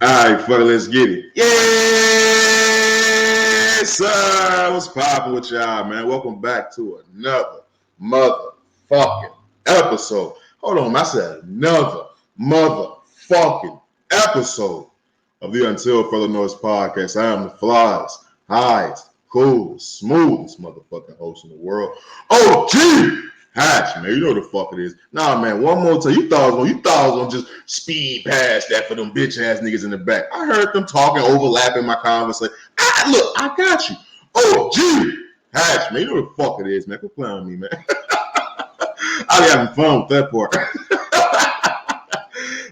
All right, fuck it, let's get it. Yes, sir. What's poppin' with y'all, man? Welcome back to another motherfucking episode. Hold on, I said another motherfucking episode of the Until Further Notice podcast. I am the flies, highest, coolest, smoothest motherfucking host in the world. OG Hatch, man. You know what the fuck it is. Nah, man, one more time. You thought I was gonna just speed past that for them bitch ass niggas in the back. I heard them talking, overlapping my conversation. Look, I got you. OG Hatch, man. You know what the fuck it is, man. Quit playing with me, man. I be having fun with that part.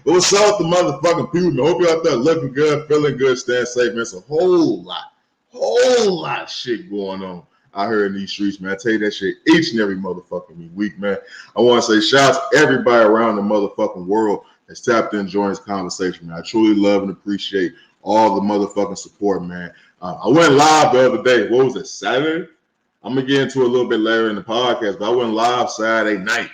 But what's up with the motherfucking people, man? Hope you out there looking good, feeling good, staying safe, man. It's a whole lot of shit going on out here in these streets, man. I tell you that shit each and every motherfucking week, man. I want to say shout out to everybody around the motherfucking world that's tapped in joining this conversation, man. I truly love and appreciate all the motherfucking support, man. I went live the other day. What was it, Saturday? I'm going to get into it a little bit later in the podcast, but I went live Saturday night.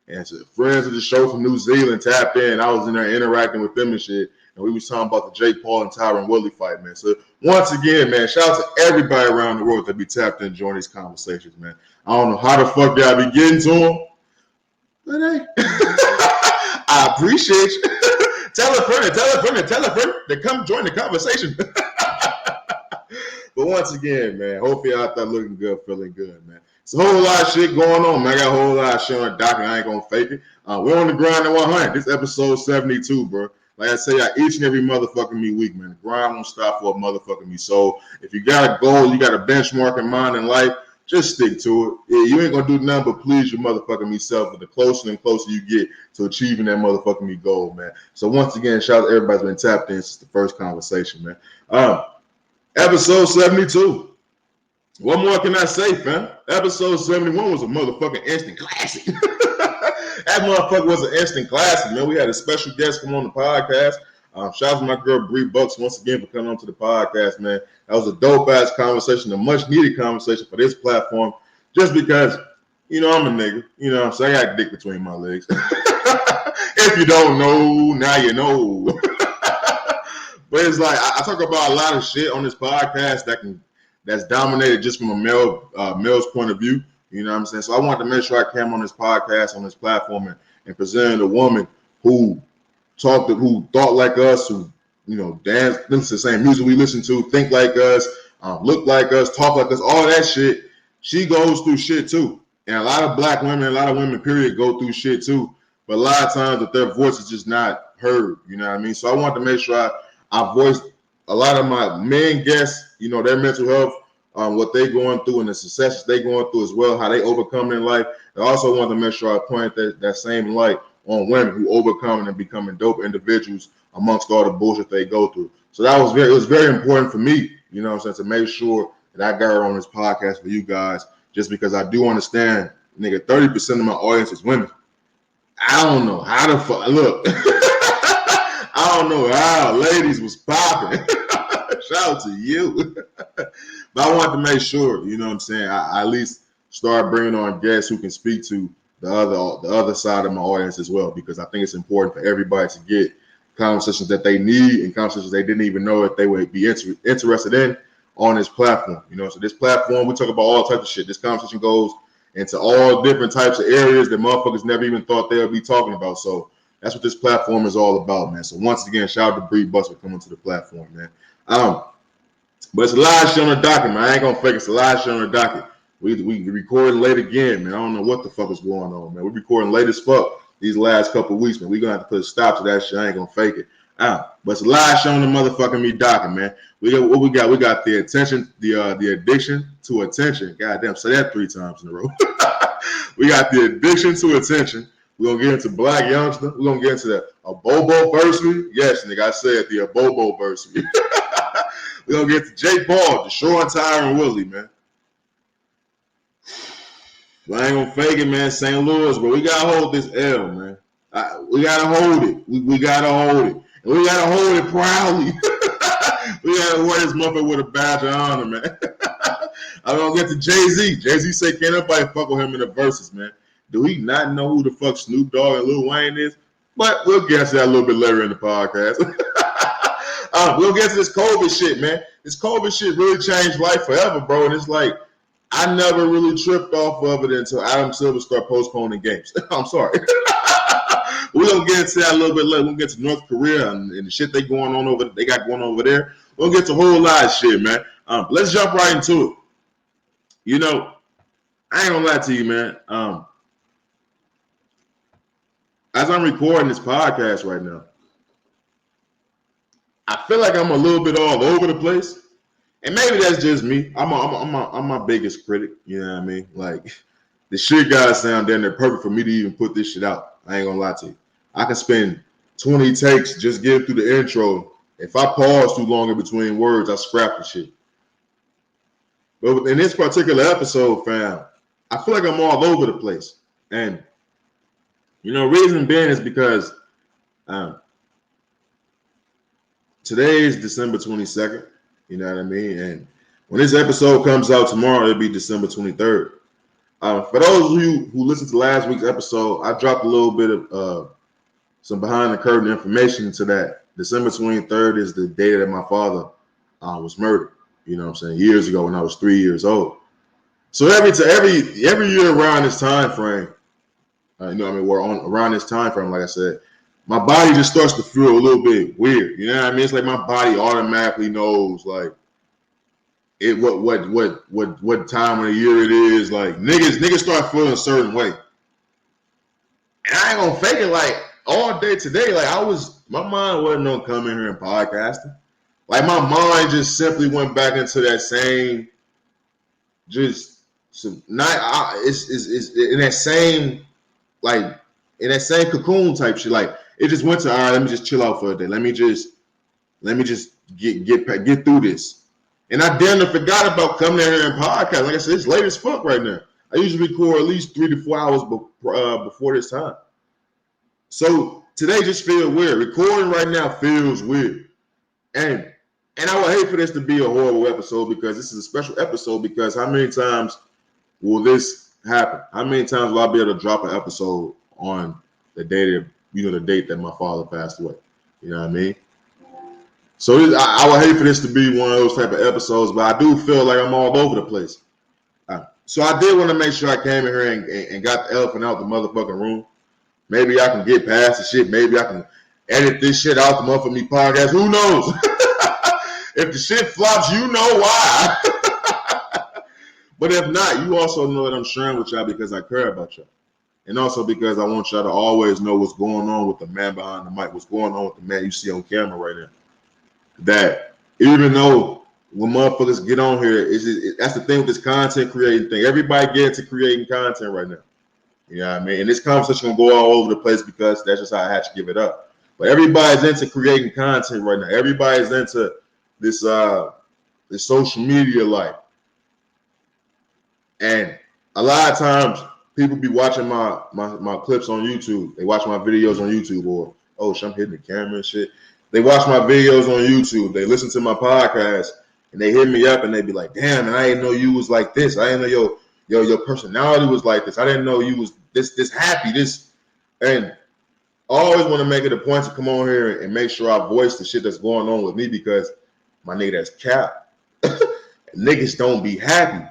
And so friends of the show from New Zealand tapped in. I was in there interacting with them and shit. And we was talking about the Jake Paul and Tyron Woodley fight, man. So once again, man, shout out to everybody around the world that be tapped in and join these conversations, man. I don't know how the fuck y'all be getting to them, but hey, I appreciate you. Tell a friend to come join the conversation. But once again, man, hopefully y'all out there looking good, feeling good, man. It's a whole lot of shit going on, man. I got a whole lot of shit on the docket. I ain't gonna fake it. We're on the grind at 100. This episode 72, bro. Like I say, each and every motherfucking week, man. The grind won't stop for a motherfucking me. So if you got a goal, you got a benchmark in mind in life, just stick to it. Yeah, you ain't gonna do nothing but please your motherfucking me self. But the closer and closer you get to achieving that motherfucking me goal, man. So once again, shout out to everybody that's been tapped in since the first conversation, man. Episode 72. What more can I say, fam? Episode 71 was a motherfucking instant classic. That motherfucker was an instant classic, man. We had a special guest come on the podcast. Shout out to my girl Bree Bucks once again for coming on to the podcast, man. That was a dope ass conversation, a much needed conversation for this platform. Just because, you know, I'm a nigga. You know what I'm saying? I got a dick between my legs. If you don't know, now you know. But it's like I talk about a lot of shit on this podcast that's dominated just from a male's point of view. You know what I'm saying? So I wanted to make sure I came on this podcast, on this platform, and presented a woman who thought like us, who, you know, dance, listen to the same music we listen to, think like us, look like us, talk like us, all that shit. She goes through shit too. And a lot of black women, a lot of women, period, go through shit too. But a lot of times that their voice is just not heard. You know what I mean? So I wanted to make sure I voiced a lot of my main guests, you know, their mental health, what they going through and the successes they going through as well, how they overcome in life. I also wanted to make sure I pointed that same light on women who overcome and becoming dope individuals amongst all the bullshit they go through. So it was very important for me, you know what I'm saying, to make sure that I got her on this podcast for you guys, just because I do understand, nigga, 30% of my audience is women. I don't know how the fuck, look, I don't know how ladies was popping. Shout out to you. But I wanted to make sure, you know what I'm saying, I at least start bringing on guests who can speak to the other side of my audience as well, because I think it's important for everybody to get conversations that they need and conversations they didn't even know that they would be interested in on this platform. You know, so this platform, we talk about all types of shit. This conversation goes into all different types of areas that motherfuckers never even thought they would be talking about. So that's what this platform is all about, man. So once again, shout out to Bree Bucks for coming to the platform, man. But it's a live show on the docket, man. I ain't gonna fake it. It's a live show on the docket. We recording late again, man. I don't know what the fuck is going on, man. We're recording late as fuck these last couple of weeks, man. We're gonna have to put a stop to that shit. I ain't gonna fake it. But it's a live show on the motherfucking me docket, man. We got the attention, the addiction to attention. Goddamn, say that 3 times in a row. We got the addiction to attention. We're gonna get into Black Youngster. We're gonna get into a Bobo bursary. Yes, nigga, I said the Bobo bursary. We're gonna get to Jake Paul, Deshaun and Tyron Woodley, man. Well, I ain't gonna fake it, man. St. Louis, but we gotta hold this L, man. We gotta hold it. We gotta hold it. And we gotta hold it proudly. We gotta wear this motherfucker with a badge of honor, man. I'm gonna get to Jay-Z. Jay-Z say can't nobody fuck with him in the verses, man. Do we not know who the fuck Snoop Dogg and Lil Wayne is? But we'll get to that a little bit later in the podcast. We'll get to this COVID shit, man. This COVID shit really changed life forever, bro. And it's like, I never really tripped off of it until Adam Silver started postponing games. I'm sorry. We're gonna get into that a little bit later. We'll get to North Korea and the shit they got going on over there. We'll get to a whole lot of shit, man. Let's jump right into it. You know, I ain't gonna lie to you, man. As I'm recording this podcast right now, I feel like I'm a little bit all over the place. And maybe that's just me. I'm my biggest critic. You know what I mean? Like, the shit gotta sound damn near perfect for me to even put this shit out. I ain't gonna lie to you. I can spend 20 takes just getting through the intro. If I pause too long in between words, I scrap the shit. But in this particular episode, fam, I feel like I'm all over the place. And, reason being is because today is December 22nd. You know what I mean? And when this episode comes out tomorrow, it'll be December 23rd. For those of you who listened to last week's episode, I dropped a little bit of some behind-the-curtain information to that. December 23rd is the day that my father was murdered. You know what I'm saying? Years ago when I was 3 years old. So every year around this time frame, around this time frame, like I said, my body just starts to feel a little bit weird. You know what I mean? It's like my body automatically knows like what time of the year it is. Like niggas start feeling a certain way. And I ain't gonna fake it, like all day today, like my mind wasn't on coming here and podcasting. Like my mind just simply went back into that same, it's in that same cocoon type shit. Like it just went to, all right, let me just chill out for a day. Let me just get through this. And I damn near forgot about coming in here and podcast. Like I said, it's late as fuck right now. I usually record at least 3 to 4 hours before this time. So today just feels weird. Recording right now feels weird. And I would hate for this to be a horrible episode because this is a special episode because how many times will this happen? How many times will I be able to drop an episode on the date that my father passed away? You know what I mean? So I would hate for this to be one of those type of episodes, but I do feel like I'm all over the place. So I did want to make sure I came in here and got the elephant out the motherfucking room. Maybe I can get past the shit. Maybe I can edit this shit out the motherfucking podcast. Who knows? If the shit flops, you know why. But if not, you also know that I'm sharing with y'all because I care about y'all. And also because I want y'all to always know what's going on with the man behind the mic, what's going on with the man you see on camera right now. That even though when motherfuckers get on here, that's the thing with this content creating thing. Everybody get into creating content right now. You know what I mean? And this conversation gonna go all over the place because that's just how I had to give it up. But everybody's into creating content right now. Everybody's into this social media life. And a lot of times people be watching my clips on YouTube. They watch my videos on YouTube, or I'm hitting the camera and shit. They watch my videos on YouTube. They listen to my podcast and they hit me up and they be like, damn, man, I didn't know you was like this. I didn't know your personality was like this. I didn't know you was this happy, this. And I always want to make it a point to come on here and make sure I voice the shit that's going on with me because my nigga, that's cap. Niggas don't be happy.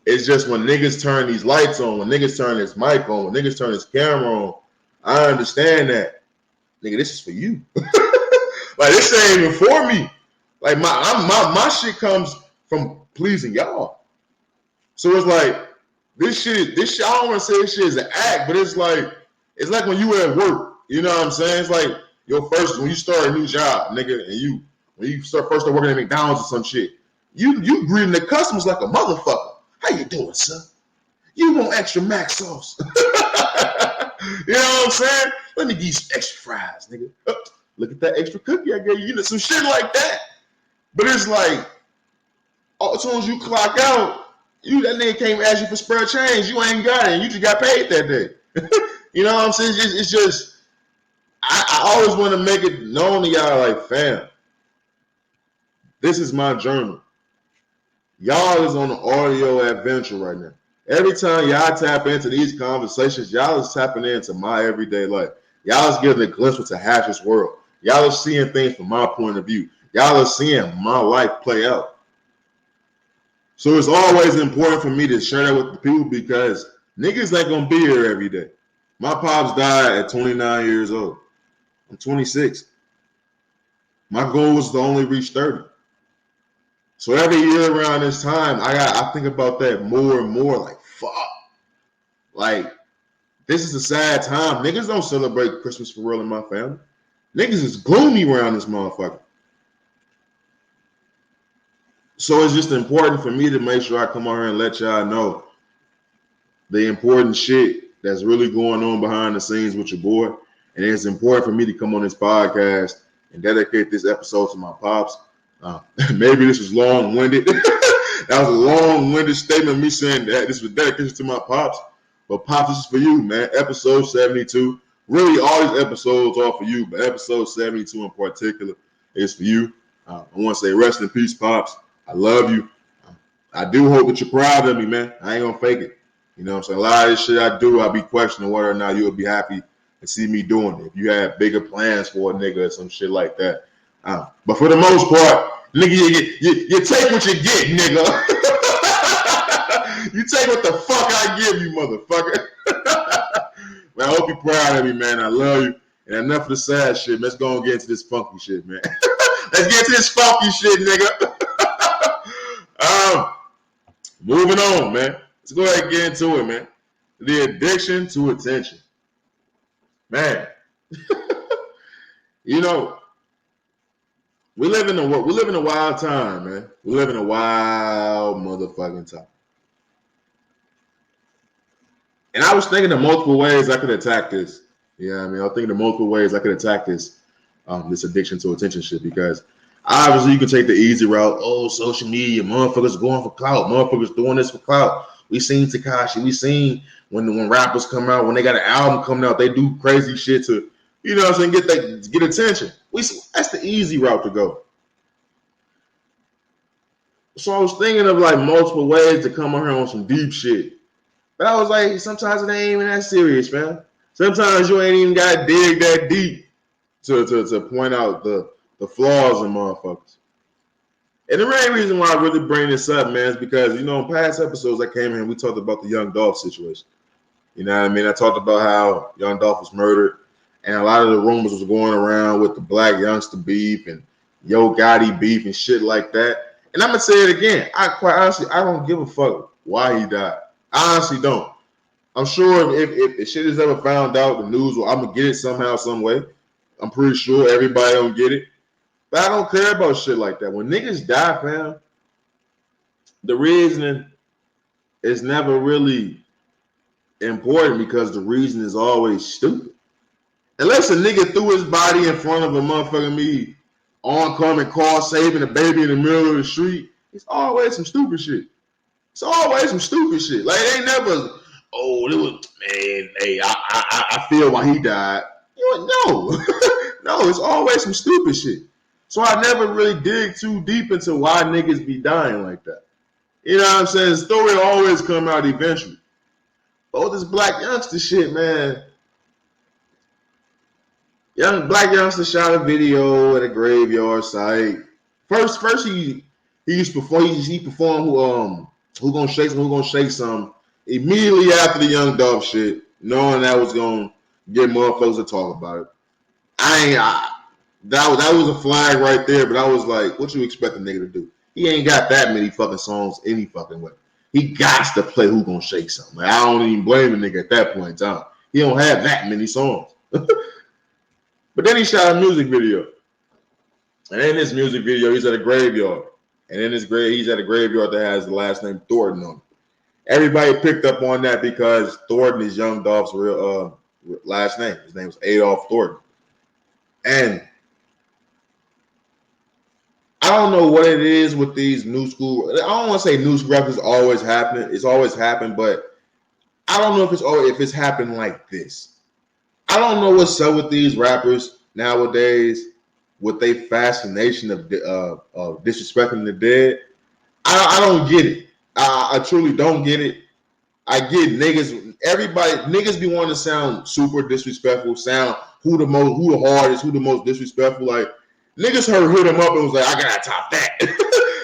It's just when niggas turn these lights on, when niggas turn this mic on, when niggas turn this camera on, I understand that. Nigga, this is for you. Like, this ain't even for me. Like, my shit comes from pleasing y'all. So it's like, this shit, I don't want to say this shit is an act, but it's like when you at work, you know what I'm saying? It's like when you start a new job, nigga, and when you start working at McDonald's or some shit, you greeting the customers like a motherfucker. How you doing, son? You want extra mac sauce? You know what I'm saying? Let me give you some extra fries, nigga. Look at that extra cookie I gave you. You know, some shit like that. But it's like, as soon as you clock out, that nigga can't ask you for spare change. You ain't got it. And you just got paid that day. You know what I'm saying? It's just, I always want to make it known to y'all, like, fam, this is my journal. Y'all is on an audio adventure right now. Every time y'all tap into these conversations, y'all is tapping into my everyday life. Y'all is getting a glimpse into half this world. Y'all are seeing things from my point of view. Y'all are seeing my life play out. So it's always important for me to share that with the people because niggas ain't gonna be here every day. My pops died at 29 years old. I'm 26. My goal was to only reach 30. So every year around this time, I think about that more and more. Like, fuck. Like, this is a sad time. Niggas don't celebrate Christmas for real in my family. Niggas is gloomy around this motherfucker. So it's just important for me to make sure I come on here and let y'all know the important shit that's really going on behind the scenes with your boy. And it's important for me to come on this podcast and dedicate this episode to my pops. Maybe this was long-winded. That was a long-winded statement, me saying that this was dedication to my pops. But pops, this is for you, man. Episode 72. Really, all these episodes are for you, but episode 72 in particular is for you. I want to say rest in peace, pops. I love you. I do hope that you're proud of me, man. I ain't gonna fake it. You know what I'm saying? A lot of this shit I do, I'll be questioning whether or not you'll be happy to see me doing it. If you have bigger plans for a nigga or some shit like that. But for the most part, nigga, you take what you get, nigga. You take what the fuck I give you, motherfucker. Man, I hope you're proud of me, man. I love you. And enough of the sad shit. Let's go and get into this funky shit, man. Let's get into this funky shit, nigga. Moving on, man. Let's go ahead and get into it, man. The addiction to attention. Man. You know, we live in a wild time, man. We live in a wild motherfucking time. And I was thinking of multiple ways I could attack this. Yeah, I mean, I was thinking of multiple ways I could attack this addiction to attention shit because obviously you can take the easy route. Oh, social media, motherfuckers going for clout, motherfuckers doing this for clout. We seen Tekashi, we seen when rappers come out, when they got an album coming out, they do crazy shit to, you know what I'm saying, get attention. That's the easy route to go. So I was thinking of like multiple ways to come on here on some deep shit. But I was like, sometimes it ain't even that serious, man. Sometimes you ain't even got to dig that deep to point out the flaws in motherfuckers. And the main reason why I really bring this up, man, is because, you know, in past episodes I came here and we talked about the Young Dolph situation. You know what I mean? I talked about how Young Dolph was murdered and a lot of the rumors was going around with the Black Youngster beef and Yo Gotti beef and shit like that. And I'm going to say it again. I quite honestly, I don't give a fuck why he died. I honestly don't. I'm sure if shit is ever found out, the news, I'm going to get it somehow, some way. I'm pretty sure everybody don't get it. But I don't care about shit like that. When niggas die, fam, the reasoning is never really important because the reason is always stupid. Unless a nigga threw his body in front of a motherfucking me, oncoming car saving a baby in the middle of the street, it's always some stupid shit. It's always some stupid shit. Like, it ain't never, oh, it was, man, hey, I feel why he died. You know, no, it's always some stupid shit. So I never really dig too deep into why niggas be dying like that. You know what I'm saying? The story always come out eventually. Oh, this Black Youngster shit, man. Black Youngster shot a video at a graveyard site. First he performed Who Gonna Shake Some immediately after the Young Dolph shit, knowing that was gonna get motherfuckers to talk about it. That was a flag right there, but I was like, what you expect a nigga to do? He ain't got that many fucking songs any fucking way. He got to play Who Gonna Shake Something. Like, I don't even blame a nigga at that point in time. He don't have that many songs. But then he shot a music video. And in this music video, he's at a graveyard. And in this he's at a graveyard that has the last name Thornton on it. Everybody picked up on that because Thornton is Young Dolph's real last name. His name was Adolph Thornton. And I don't know what it is with these new school. I don't want to say new school rappers always happening. It's always happened, but I don't know if it's happened like this. I don't know what's up with these rappers nowadays with their fascination of disrespecting the dead. I don't get it. I truly don't get it. I get niggas. Niggas be wanting to sound super disrespectful. Sound who the hardest, who the most disrespectful. Like Niggas heard hit him up and was like, I gotta top that.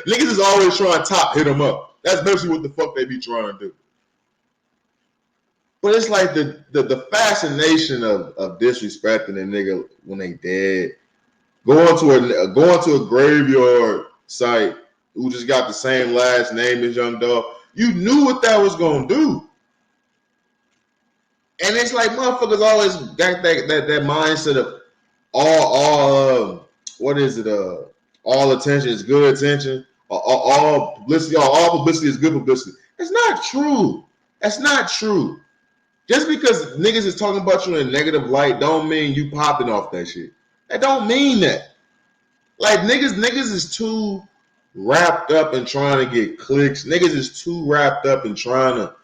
Niggas is always trying to top hit him up. That's basically what the fuck they be trying to do. But it's like the fascination of disrespecting a nigga when they dead. Going to a graveyard site who just got the same last name as Young Dog. You knew what that was gonna do. And it's like motherfuckers always got that mindset of all what is it? All attention is good attention. All publicity is good publicity. It's not true. That's not true. Just because niggas is talking about you in a negative light don't mean you popping off that shit. That don't mean that. Like niggas is too wrapped up in trying to get clicks. Niggas is too wrapped up in trying to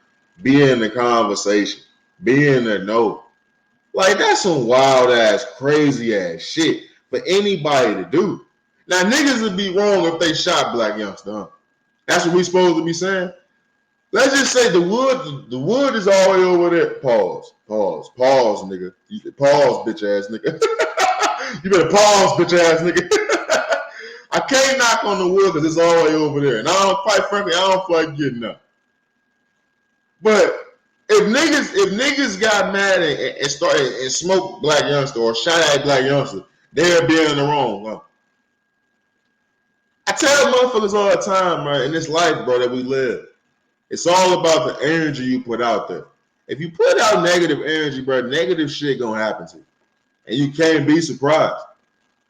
be in the conversation, be in the know. Like that's some wild ass, crazy ass shit for anybody to do. Now niggas would be wrong if they shot Black Youngster. Huh? That's what we supposed to be saying. Let's just say the wood is all the way over there. Pause, nigga. Pause, bitch ass nigga. You better pause, bitch ass nigga. I can't knock on the wood because it's all the way over there. And quite frankly, I don't feel like getting up. But if niggas got mad and started and smoked Black Youngster or shot at Black Youngster, they're being in the wrong. Huh? I tell motherfuckers all the time, man, in this life, bro, that we live. It's all about the energy you put out there. If you put out negative energy, bro, negative shit gonna happen to you. And you can't be surprised.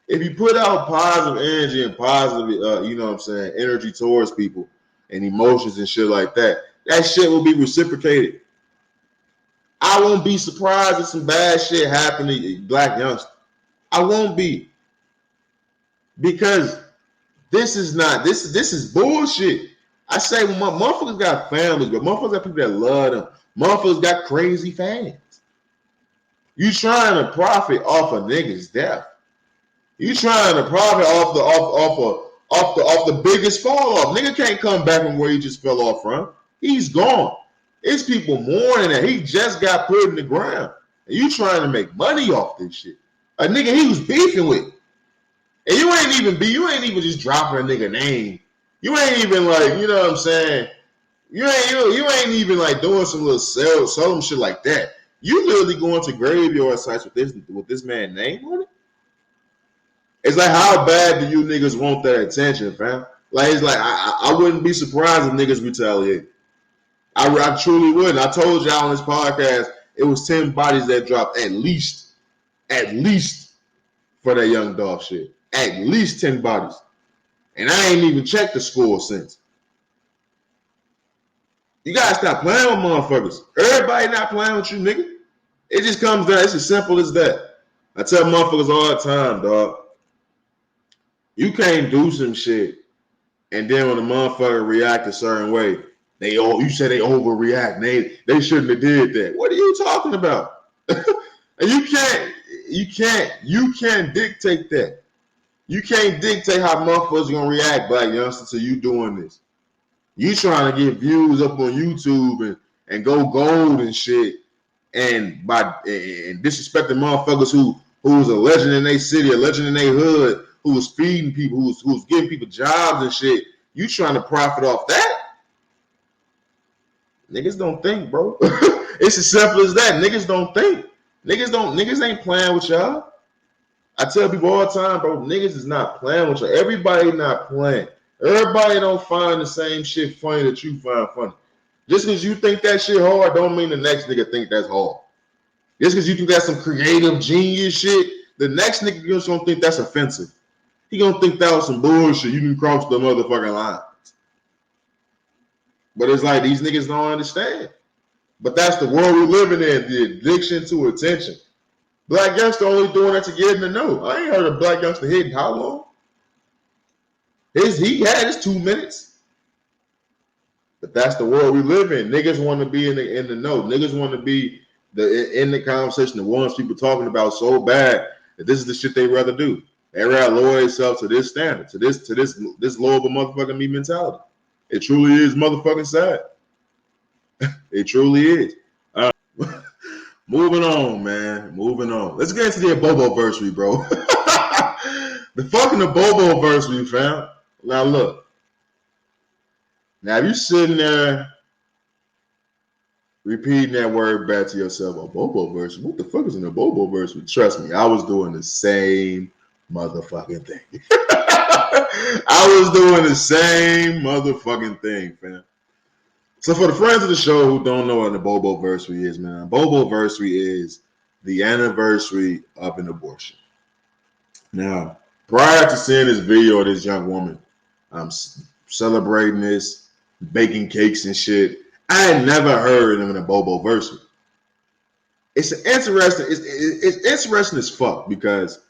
If you put out positive energy and positive, you know what I'm saying, energy towards people and emotions and shit like that, that shit will be reciprocated. I won't be surprised if some bad shit happen to Black Youngster. I won't be. Because this is bullshit. I say when motherfuckers got families, but motherfuckers got people that love them. Motherfuckers got crazy fans. You trying to profit off a nigga's death. You trying to profit off the biggest fall off. Nigga can't come back from where he just fell off from. He's gone. It's people mourning that he just got put in the ground. And you trying to make money off this shit. A nigga he was beefing with. And you ain't even just dropping a nigga name. You ain't even like, you know what I'm saying? You ain't even like doing some little some shit like that. You literally going to graveyard sites with this man's name on it. It's like, how bad do you niggas want that attention, fam? Like, it's like I wouldn't be surprised if niggas retaliate. I truly wouldn't. I told y'all on this podcast it was 10 bodies that dropped at least for that Young Dog shit. At least 10 bodies. And I ain't even checked the score since. You gotta stop playing with motherfuckers. Everybody not playing with you, nigga. It just comes down. It's as simple as that. I tell motherfuckers all the time, dog. You can't do some shit, and then when the motherfucker react a certain way, you say they overreact. They shouldn't have did that. What are you talking about? And you can't dictate that. You can't dictate how motherfuckers gonna react, Black Youngster, to you doing this. You trying to get views up on YouTube and go gold and shit, and disrespecting motherfuckers who's a legend in their city, a legend in their hood, who was feeding people, who's giving people jobs and shit. You trying to profit off that? Niggas don't think, bro. It's as simple as that. Niggas don't think. Niggas ain't playing with y'all. I tell people all the time, bro, niggas is not playing with y'all. Everybody not playing. Everybody don't find the same shit funny that you find funny. Just because you think that shit hard don't mean the next nigga think that's hard. Just because you think that's some creative genius shit, the next nigga just gonna think that's offensive. He gonna think that was some bullshit. You can cross the motherfucking lines. But it's like these niggas don't understand. But that's the world we living in, the addiction to attention. Black Youngster only doing that to get in the know. I ain't heard of Black Youngster hitting how long? He had his 2 minutes. But that's the world we live in. Niggas want to be in the know. Niggas want to be in the conversation, the ones people talking about so bad that this is the shit they rather do. They rather lower themselves to this standard, to this low of a motherfucking me mentality. It truly is motherfucking sad. It truly is. Moving on, man. Moving on. Let's get into the Bobo versary, bro. The fucking the Bobo verse we found. Now look. Now if you sitting there repeating that word back to yourself, a Bobo verse. What the fuck is in a Bobo verse? Trust me, I was doing the same motherfucking thing. I was doing the same motherfucking thing, fam. So for the friends of the show who don't know what a Bobo versary is, man, a Bobo versary is the anniversary of an abortion. Now, prior to seeing this video of this young woman celebrating this, baking cakes and shit, I had never heard of an Bobo versary. It's interesting. It's interesting as fuck because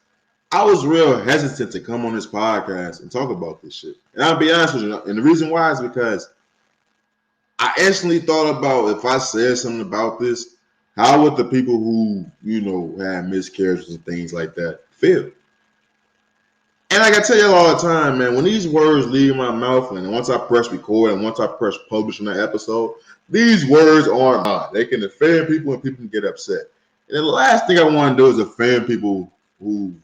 I was real hesitant to come on this podcast and talk about this shit. And I'll be honest with you, and the reason why is because I instantly thought about if I said something about this, how would the people who, have miscarriages and things like that feel? And like I tell you all the time, man, when these words leave my mouth and once I press record and once I press publish on that episode, these words aren't mine. They can offend people and people can get upset. And the last thing I want to do is offend people who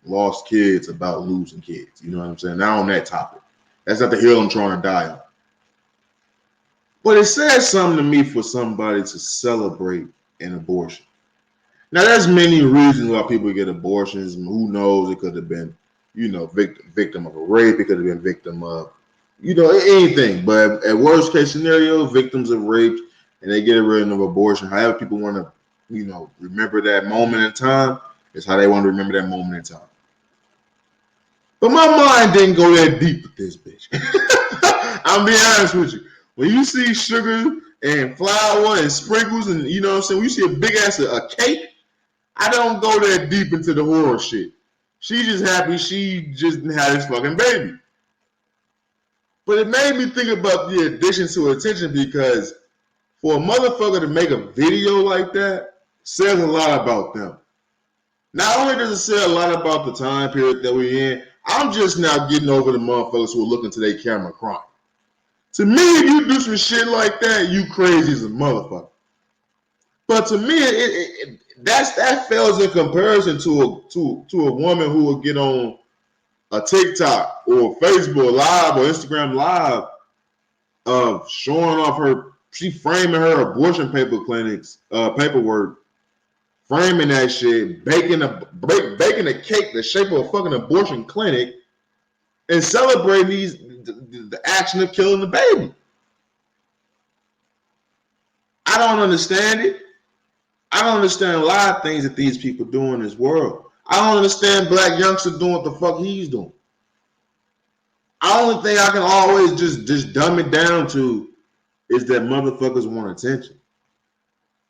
lost kids about losing kids. You know what I'm saying? Now on that topic. That's not the hill I'm trying to die on. But it says something to me for somebody to celebrate an abortion. Now, there's many reasons why people get abortions. Who knows? It could have been, victim of a rape. It could have been victim of, anything. But at worst case scenario, victims of rape and they get rid of abortion. However people want to, remember that moment in time is how they want to remember that moment in time. But my mind didn't go that deep with this bitch. I'll be honest with you. When you see sugar and flour and sprinkles and, you know what I'm saying, when you see a big ass a cake, I don't go that deep into the horror shit. She's just happy she just had this fucking baby. But it made me think about the addiction to attention because for a motherfucker to make a video like that says a lot about them. Not only does it say a lot about the time period that we're in, I'm just now getting over the motherfuckers who are looking to their camera crying. To me, if you do some shit like that, you crazy as a motherfucker. But to me, that fails in comparison to a woman who will get on a TikTok or Facebook Live or Instagram Live of showing off she framing her abortion paperwork, framing that shit, baking a cake the shape of a fucking abortion clinic, and celebrating the action of killing the baby. I don't understand it. I don't understand a lot of things that these people do in this world. I don't understand black youngsters doing what the fuck he's doing. The only thing I can always just dumb it down to is that motherfuckers want attention.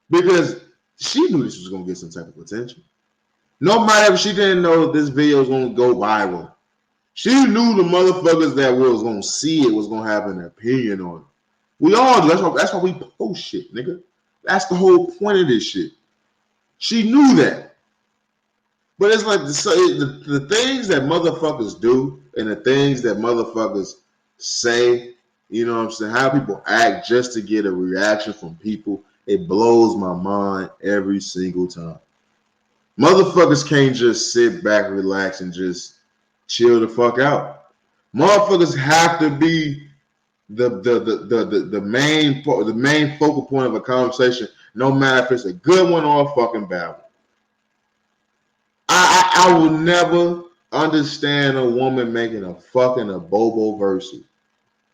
Because she knew this was going to get some type of attention. No matter if she didn't know that this video was going to go viral. She knew the motherfuckers that was going to see it was going to have an opinion on it. We all do. That's why we post shit, nigga. That's the whole point of this shit. She knew that. But it's like the things that motherfuckers do and the things that motherfuckers say, you know what I'm saying, how people act just to get a reaction from people, it blows my mind every single time. Motherfuckers can't just sit back, relax, and just chill the fuck out. Motherfuckers have to be the main focal point of a conversation, no matter if it's a good one or a fucking bad one. I will never understand a woman making a fucking a Bobo versus.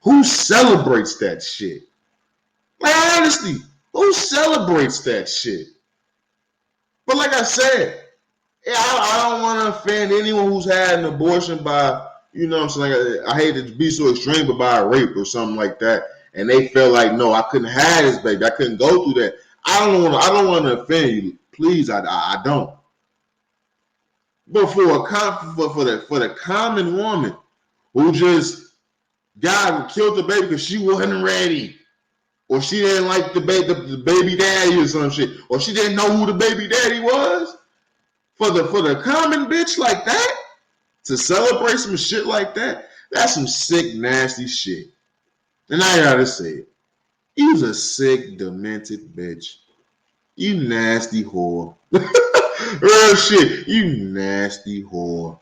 Who celebrates that shit? Like honestly, who celebrates that shit? But like I said, I don't want to offend anyone who's had an abortion by, you know what I'm saying? I hate to be so extreme, but by a rape or something like that, and they feel like, no, I couldn't have this baby, I couldn't go through that. I don't want to offend you. Please, I don't. But for the common woman who just killed the baby because she wasn't ready, or she didn't like the baby daddy or some shit, or she didn't know who the baby daddy was, for the common bitch like that to celebrate some shit like that, that's some sick, nasty shit. And I gotta say it. You's a sick, demented bitch. You nasty whore. Real shit. You nasty whore.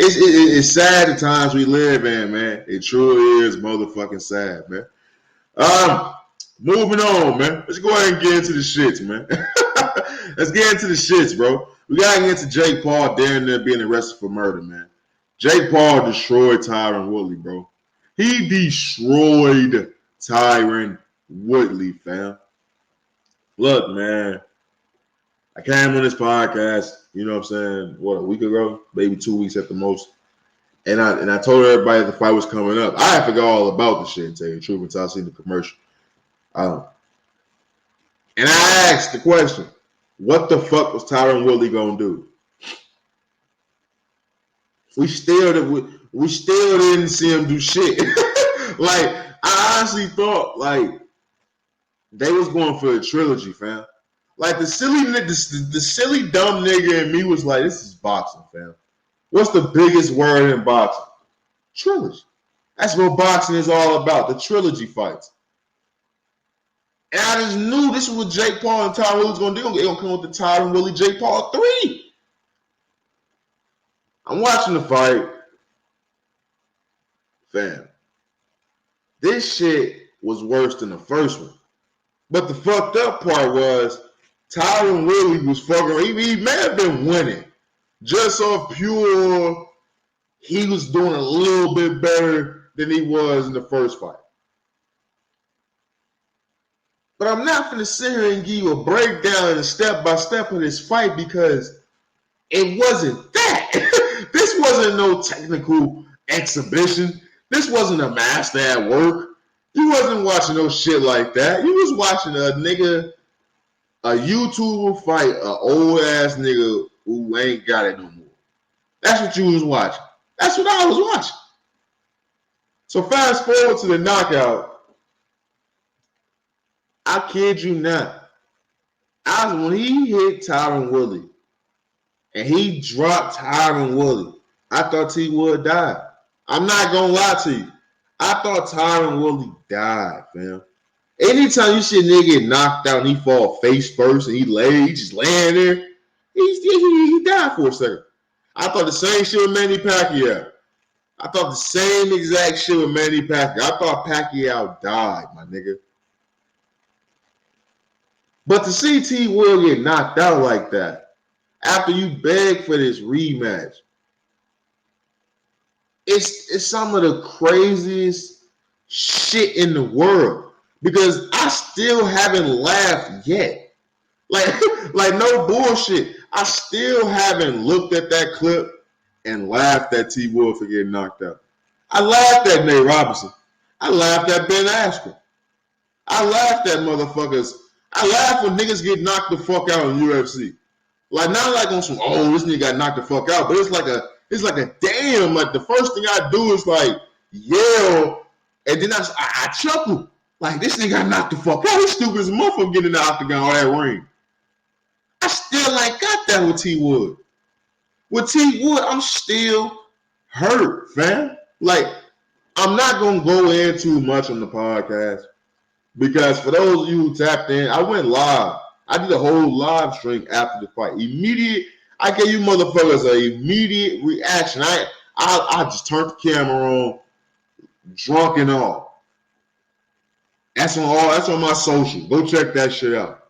It's sad the times we live in, man. It truly is motherfucking sad, man. Moving on, man. Let's go ahead and get into the shits, man. Let's get into the shits, bro. We gotta get into Jake Paul daring there being arrested for murder, man. Jake Paul destroyed Tyron Woodley, bro. He destroyed Tyron Woodley, fam. Look, man. I came on this podcast, you know what I'm saying, a week ago, maybe 2 weeks at the most. And I told everybody the fight was coming up. I forgot all about the shit, to tell you the truth, until I seen the commercial. And I asked the question, what the fuck was Tyron Woodley gonna do? We still didn't see him do shit. Like, I honestly thought like they was going for a trilogy, fam. Like the silly dumb nigga in me was like, this is boxing, fam. What's the biggest word in boxing? Trilogy. That's what boxing is all about, the trilogy fights. And I just knew this was what Jake Paul and Tyron Woodley was going to do. They're going to come with the Tyron Woodley Jake Paul 3. I'm watching the fight. Fam. This shit was worse than the first one. But the fucked up part was Tyron Woodley was fucking, he may have been winning. Just off pure, he was doing a little bit better than he was in the first fight. But I'm not going to sit here and give you a breakdown and a step-by-step of this fight because it wasn't that. This wasn't no technical exhibition. This wasn't a master at work. You wasn't watching no shit like that. You was watching a nigga, a YouTuber fight an old-ass nigga who ain't got it no more. That's what you was watching. That's what I was watching. So fast forward to the knockout. I kid you not. When he hit Tyron Woodley and he dropped Tyron Woodley, I thought T Wood died. I'm not gonna lie to you. I thought Tyron Woodley died, fam. Anytime you see a nigga get knocked out and he fall face first and he just laying there, he died for a second. I thought the same shit with Manny Pacquiao. I thought the same exact shit with Manny Pacquiao. I thought Pacquiao died, my nigga. But to see T. Wood get knocked out like that, after you beg for this rematch, it's some of the craziest shit in the world. Because I still haven't laughed yet. Like no bullshit. I still haven't looked at that clip and laughed at T. Wood for getting knocked out. I laughed at Nate Robinson. I laughed at Ben Askren. I laughed at motherfuckers. I laugh when niggas get knocked the fuck out in UFC. Like not like on some this nigga got knocked the fuck out, but it's like a damn. Like the first thing I do is like yell, and then I chuckle. Like this nigga got knocked the fuck out. He's stupid as a motherfucker getting in the octagon or that ring. I still ain't got that with T Wood. With T Wood, I'm still hurt, fam. Like I'm not gonna go in too much on the podcast. Because for those of you who tapped in, I went live. I did a whole live stream after the fight. I gave you motherfuckers an immediate reaction. I just turned the camera on, drunk and all. That's on my social. Go check that shit out.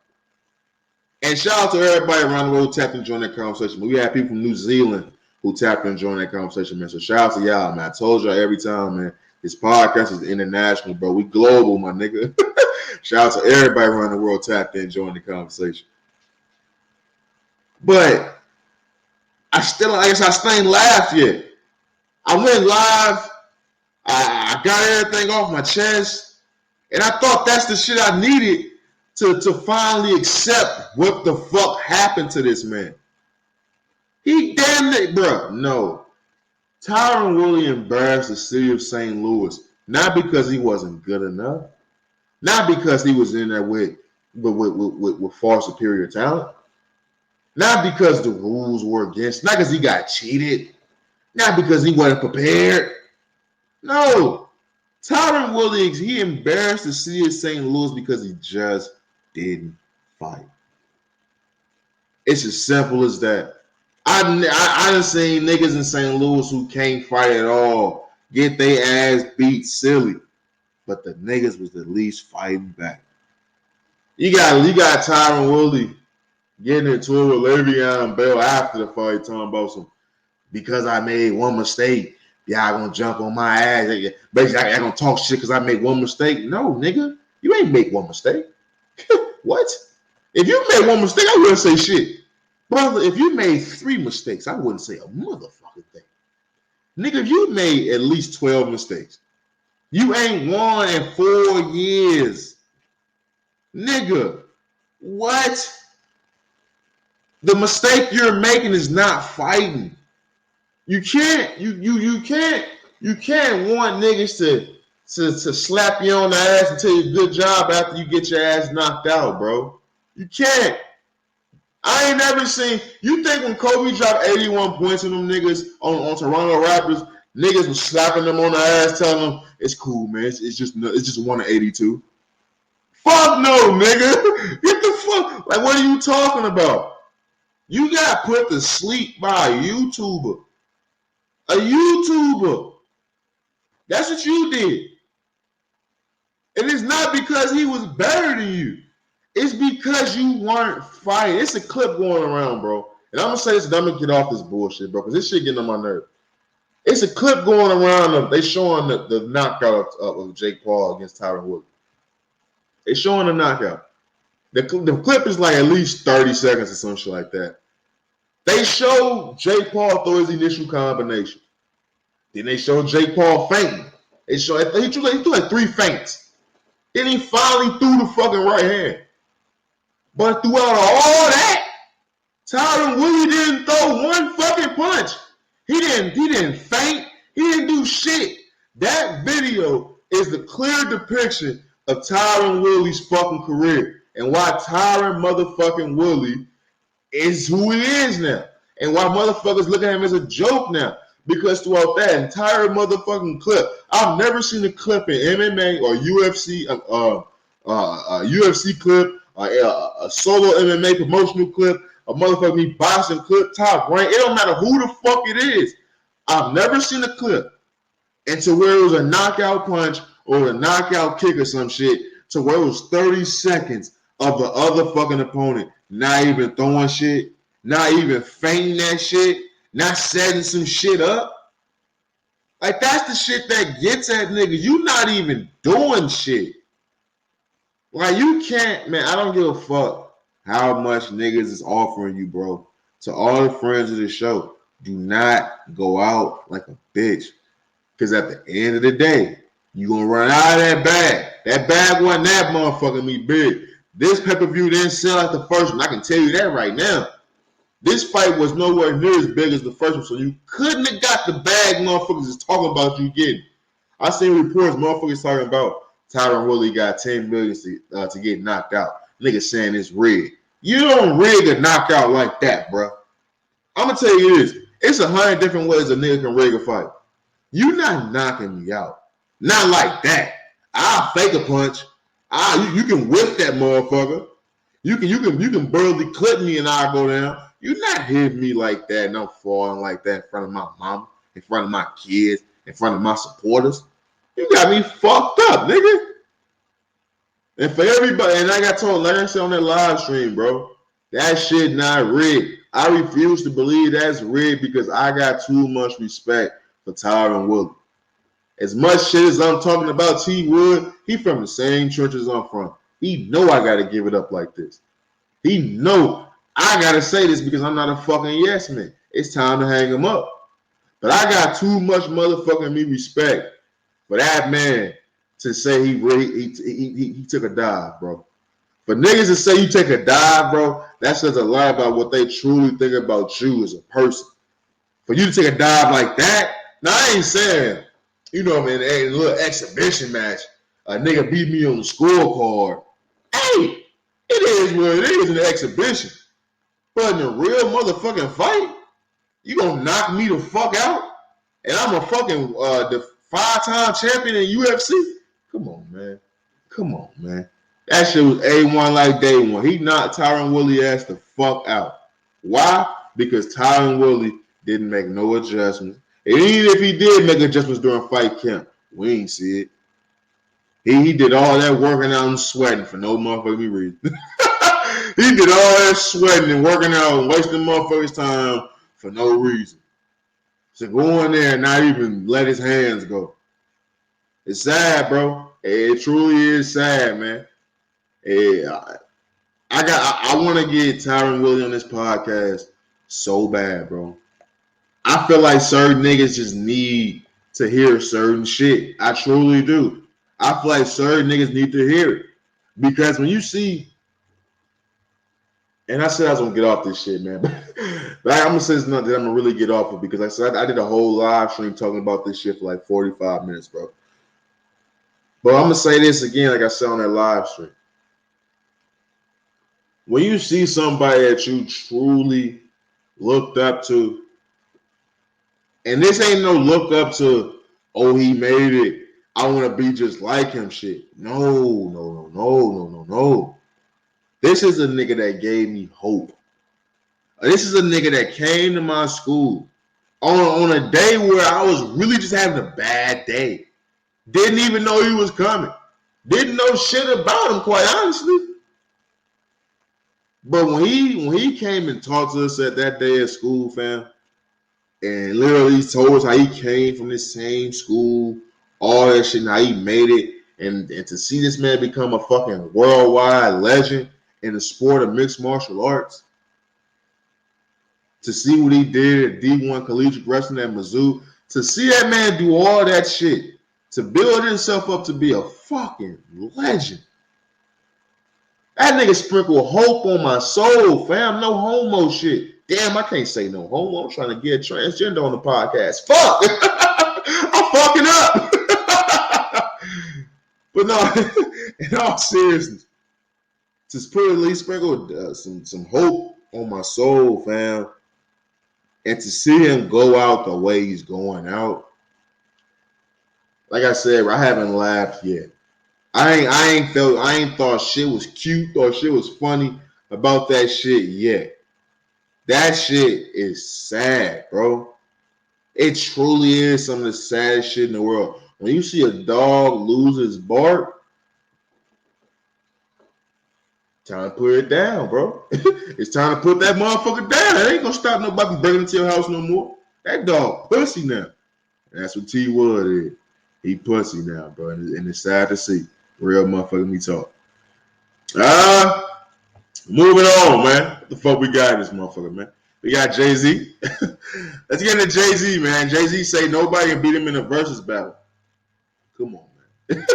And shout out to everybody around the world who tapped in and joined that conversation. We had people from New Zealand who tapped in and joined that conversation, man. So shout out to y'all, man. I told y'all every time, man. This podcast is international, bro. We global, my nigga. Shout out to everybody around the world tapped in and joined the conversation. But I still ain't laughed yet. I went live. I got everything off my chest. And I thought that's the shit I needed to finally accept what the fuck happened to this man. He damn it, bro. No. Tyron Woodley embarrassed the city of St. Louis, not because he wasn't good enough, not because he was in there with far superior talent, not because the rules were against, not because he got cheated, not because he wasn't prepared. No. Tyron Woodley, he embarrassed the city of St. Louis because he just didn't fight. It's as simple as that. I done seen niggas in St. Louis who can't fight at all get their ass beat silly, but the niggas was at least fighting back. You got Tyron Woodley getting into it with Le'Veon Bell after the fight, talking about some because I made one mistake. Y'all gonna jump on my ass. Basically, I gonna talk shit because I made one mistake. No, nigga, you ain't make one mistake. What? If you made one mistake, I wouldn't say shit. Brother, if you made 3 mistakes, I wouldn't say a motherfucking thing. Nigga, if you made at least 12 mistakes, you ain't won in 4 years. Nigga, what? The mistake you're making is not fighting. You can't want niggas to slap you on the ass and tell you good job after you get your ass knocked out, bro. You can't. I ain't never seen. You think when Kobe dropped 81 points on them niggas on Toronto Raptors, niggas was slapping them on the ass, telling them it's cool, man. It's just 1 of 82. Fuck no, nigga. Get the fuck. Like, what are you talking about? You got put to sleep by a YouTuber. A YouTuber. That's what you did. And it's not because he was better than you. It's because you weren't fighting. It's a clip going around, bro. And I'm going to say this and I'm going to get off this bullshit, bro, because this shit getting on my nerve. It's a clip going around. They showing the knockout of Jake Paul against Tyron Woodley. They showing the knockout. The clip is like at least 30 seconds or some shit like that. They show Jake Paul throw his initial combination. Then they show Jake Paul fainting. They show he threw like 3 feints. Then he finally threw the fucking right hand. But throughout all that, Tyron Woodley didn't throw one fucking punch. He didn't faint. He didn't do shit. That video is the clear depiction of Tyron Woodley's fucking career and why Tyron motherfucking Woodley is who he is now. And why motherfuckers look at him as a joke now. Because throughout that entire motherfucking clip, I've never seen a clip in MMA or UFC, UFC clip, a solo MMA promotional clip, a motherfucking me boxing clip, top rank. It don't matter who the fuck it is. I've never seen a clip into where it was a knockout punch or a knockout kick or some shit to where it was 30 seconds of the other fucking opponent not even throwing shit, not even feinting that shit, not setting some shit up. Like, that's the shit that gets at niggas. You not even doing shit. Like, you can't, man, I don't give a fuck how much niggas is offering you, bro. To all the friends of the show, do not go out like a bitch. Because at the end of the day, you gonna run out of that bag. That bag wasn't that motherfucking me big. This pay-per-view didn't sell like the first one. I can tell you that right now. This fight was nowhere near as big as the first one, so you couldn't have got the bag motherfuckers is talking about you getting. I seen reports motherfuckers talking about Tyron Woodley got $10 million to get knocked out. Niggas saying it's rigged. You don't rig a knockout like that, bro. I'm gonna tell you this. It's 100 different ways a nigga can rig a fight. You not knocking me out. Not like that. I'll fake a punch. You can whip that motherfucker. You can barely clip me and I'll go down. You're not hitting me like that and I'm falling like that in front of my mama, in front of my kids, in front of my supporters. You got me fucked up, nigga. And for everybody, and like I said on that live stream, bro, that shit not rigged. I refuse to believe that's rigged because I got too much respect for Tyron Woodley. As much shit as I'm talking about T Wood, he from the same trenches I'm from. He know I gotta give it up like this. He know I gotta say this because I'm not a fucking yes man. It's time to hang him up. But I got too much motherfucking me respect for that man to say he took a dive, bro. For niggas to say you take a dive, bro, that says a lot about what they truly think about you as a person. For you to take a dive like that, now I ain't saying, you know, man, a little exhibition match, a nigga beat me on the scorecard. Hey, it is what it is in the exhibition. But in a real motherfucking fight, you gonna knock me the fuck out? And I'm a fucking the 5-time champion in UFC? Come on, man. Come on, man. That shit was A1 like day one. He knocked Tyron Woodley ass the fuck out. Why? because Tyron Woodley didn't make no adjustments. And even if he did make adjustments during fight camp, we ain't see it. He did all that working out and sweating for no motherfucking reason. He did all that sweating and working out and wasting motherfuckers' time for no reason. So go in there and not even let his hands go. It's sad, bro. It truly is sad, man. I want to get Tyron Woodley on this podcast so bad, bro. I feel like certain niggas just need to hear certain shit. I truly do. I feel like certain niggas need to hear it. Because when you see, and I said I was going to get off this shit, man. But I'm going to say it's not that I'm going to really get off it because like I said I did a whole live stream talking about this shit for like 45 minutes, bro. But I'm going to say this again like I said on that live stream. When you see somebody that you truly looked up to, and this ain't no look up to, oh, he made it, I want to be just like him shit. No. This is a nigga that gave me hope. This is a nigga that came to my school on a day where I was really just having a bad day. Didn't even know he was coming. Didn't know shit about him, quite honestly. But when he came and talked to us at that day at school, fam, and literally told us how he came from this same school, all that shit, and how he made it, and to see this man become a fucking worldwide legend in the sport of mixed martial arts, to see what he did at D1 Collegiate Wrestling at Mizzou, to see that man do all that shit, to build himself up to be a fucking legend. That nigga sprinkled hope on my soul, fam. No homo shit. Damn, I can't say no homo. I'm trying to get transgender on the podcast. Fuck. I'm fucking up. But no, in all seriousness, to put at least sprinkle some hope on my soul, fam. And to see him go out the way he's going out. Like I said, I haven't laughed yet. I ain't thought shit was cute or shit was funny about that shit yet. That shit is sad, bro. It truly is some of the saddest shit in the world. When you see a dog lose his bark, time to put it down, bro. It's time to put that motherfucker down. It ain't gonna stop nobody from breaking into your house no more. That dog pussy now. And that's what T Wood is. He pussy now, bro. And it's sad to see. Real motherfucker me talk. Moving on, man. What the fuck we got in this motherfucker, man? We got Jay-Z. Let's get into Jay-Z, man. Jay-Z say nobody can beat him in a versus battle. Come on, man.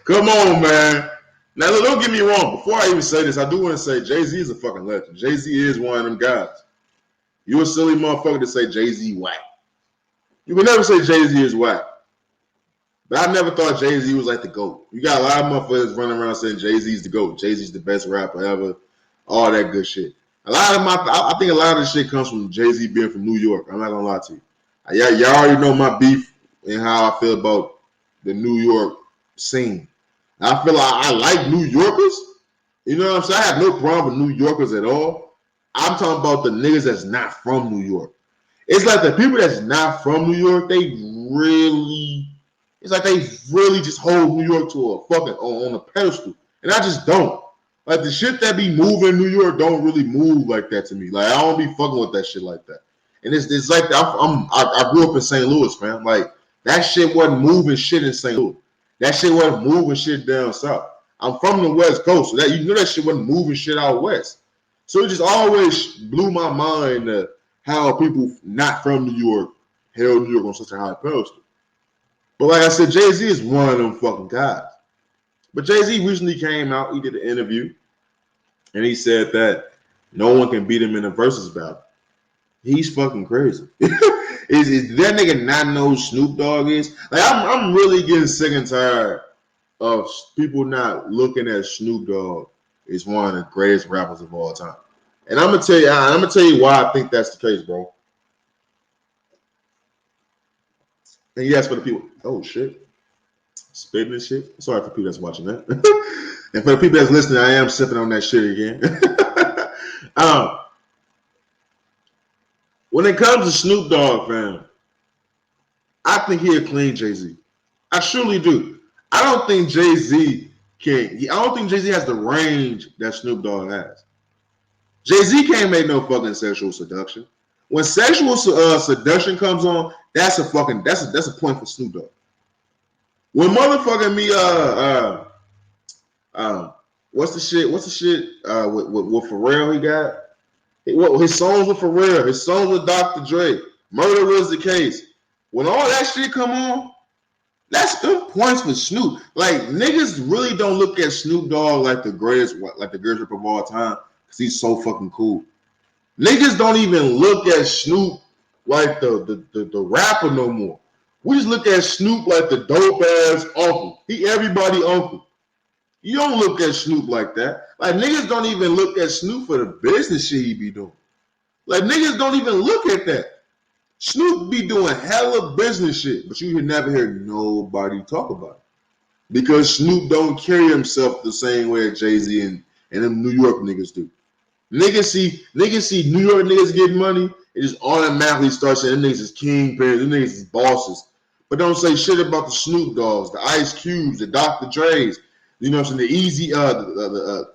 Come on, man. Now, look, don't get me wrong. Before I even say this, I do want to say Jay-Z is a fucking legend. Jay-Z is one of them guys. You a silly motherfucker to say Jay-Z whack. You would never say Jay-Z is whack. But I never thought Jay-Z was like the GOAT. You got a lot of motherfuckers running around saying Jay-Z's the GOAT. Jay-Z's the best rapper ever. All that good shit. I think a lot of this shit comes from Jay-Z being from New York. I'm not gonna lie to you. Y'all already know my beef and how I feel about the New York scene. I feel like I like New Yorkers. You know what I'm saying? I have no problem with New Yorkers at all. I'm talking about the niggas that's not from New York. It's like the people that's not from New York, it's like they really just hold New York to a fucking on a pedestal. And I just don't. Like the shit that be moving in New York don't really move like that to me. Like I don't be fucking with that shit like that. And it's like I grew up in St. Louis, man. Like that shit wasn't moving shit in St. Louis. That shit wasn't moving shit down south. I'm from the West Coast, so that you know that shit wasn't moving shit out west. So it just always blew my mind how people not from New York held New York on such a high pedestal. But like I said, Jay-Z is one of them fucking guys. But Jay-Z recently came out, he did an interview, and he said that no one can beat him in a versus battle. He's fucking crazy. Is that nigga not know who Snoop Dogg is? Like I'm really getting sick and tired of people not looking at Snoop Dogg as one of the greatest rappers of all time. And I'm gonna tell you why I think that's the case, bro. And yes, for the people, oh shit, spitting and shit. Sorry for people that's watching that. And for the people that's listening, I am sipping on that shit again. When it comes to Snoop Dogg, fam, I think he'll clean Jay-Z. I surely do. I don't think Jay-Z I don't think Jay-Z has the range that Snoop Dogg has. Jay-Z can't make no fucking sexual seduction. When sexual seduction comes on, that's a point for Snoop Dogg. When motherfucking me what's the shit with Pharrell he got? His songs with Pharrell, his songs with Dr. Dre, Murder Was the Case. When all that shit come on, that's good points for Snoop. Like niggas really don't look at Snoop Dogg like the greatest rapper of all time because he's so fucking cool. Niggas don't even look at Snoop like the rapper no more. We just look at Snoop like the dope ass uncle. He everybody uncle. You don't look at Snoop like that. Like niggas don't even look at Snoop for the business shit he be doing. Like niggas don't even look at that. Snoop be doing hella business shit, but you never hear nobody talk about it. Because Snoop don't carry himself the same way that Jay-Z and them New York niggas do. Niggas see New York niggas getting money, it just automatically starts saying them niggas is kingpins, them niggas is bosses. But don't say shit about the Snoop Dogs, the Ice Cubes, the Dr. Dre's, you know what I'm saying,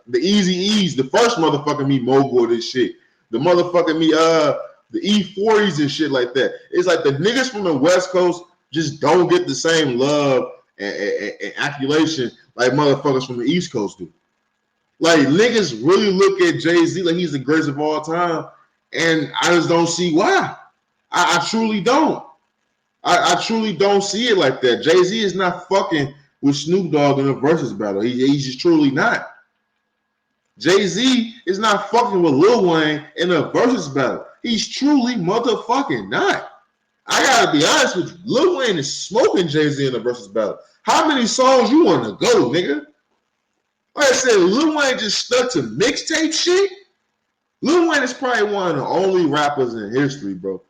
the Easy E's, the first motherfucking me mogul this shit. The motherfucking me the E40s and shit like that. It's like the niggas from the West Coast just don't get the same love and accolation like motherfuckers from the East Coast do. Like niggas really look at Jay-Z like he's the greatest of all time, and I just don't see why. I truly don't. I truly don't see it like that. Jay-Z is not fucking with Snoop Dogg in a versus battle. He's just truly not. Jay-Z is not fucking with Lil Wayne in a versus battle. He's truly motherfucking not. I gotta be honest with you. Lil Wayne is smoking Jay-Z in a versus battle. How many songs you want to go, nigga? Like I said, Lil Wayne just stuck to mixtape shit. Lil Wayne is probably one of the only rappers in history, bro.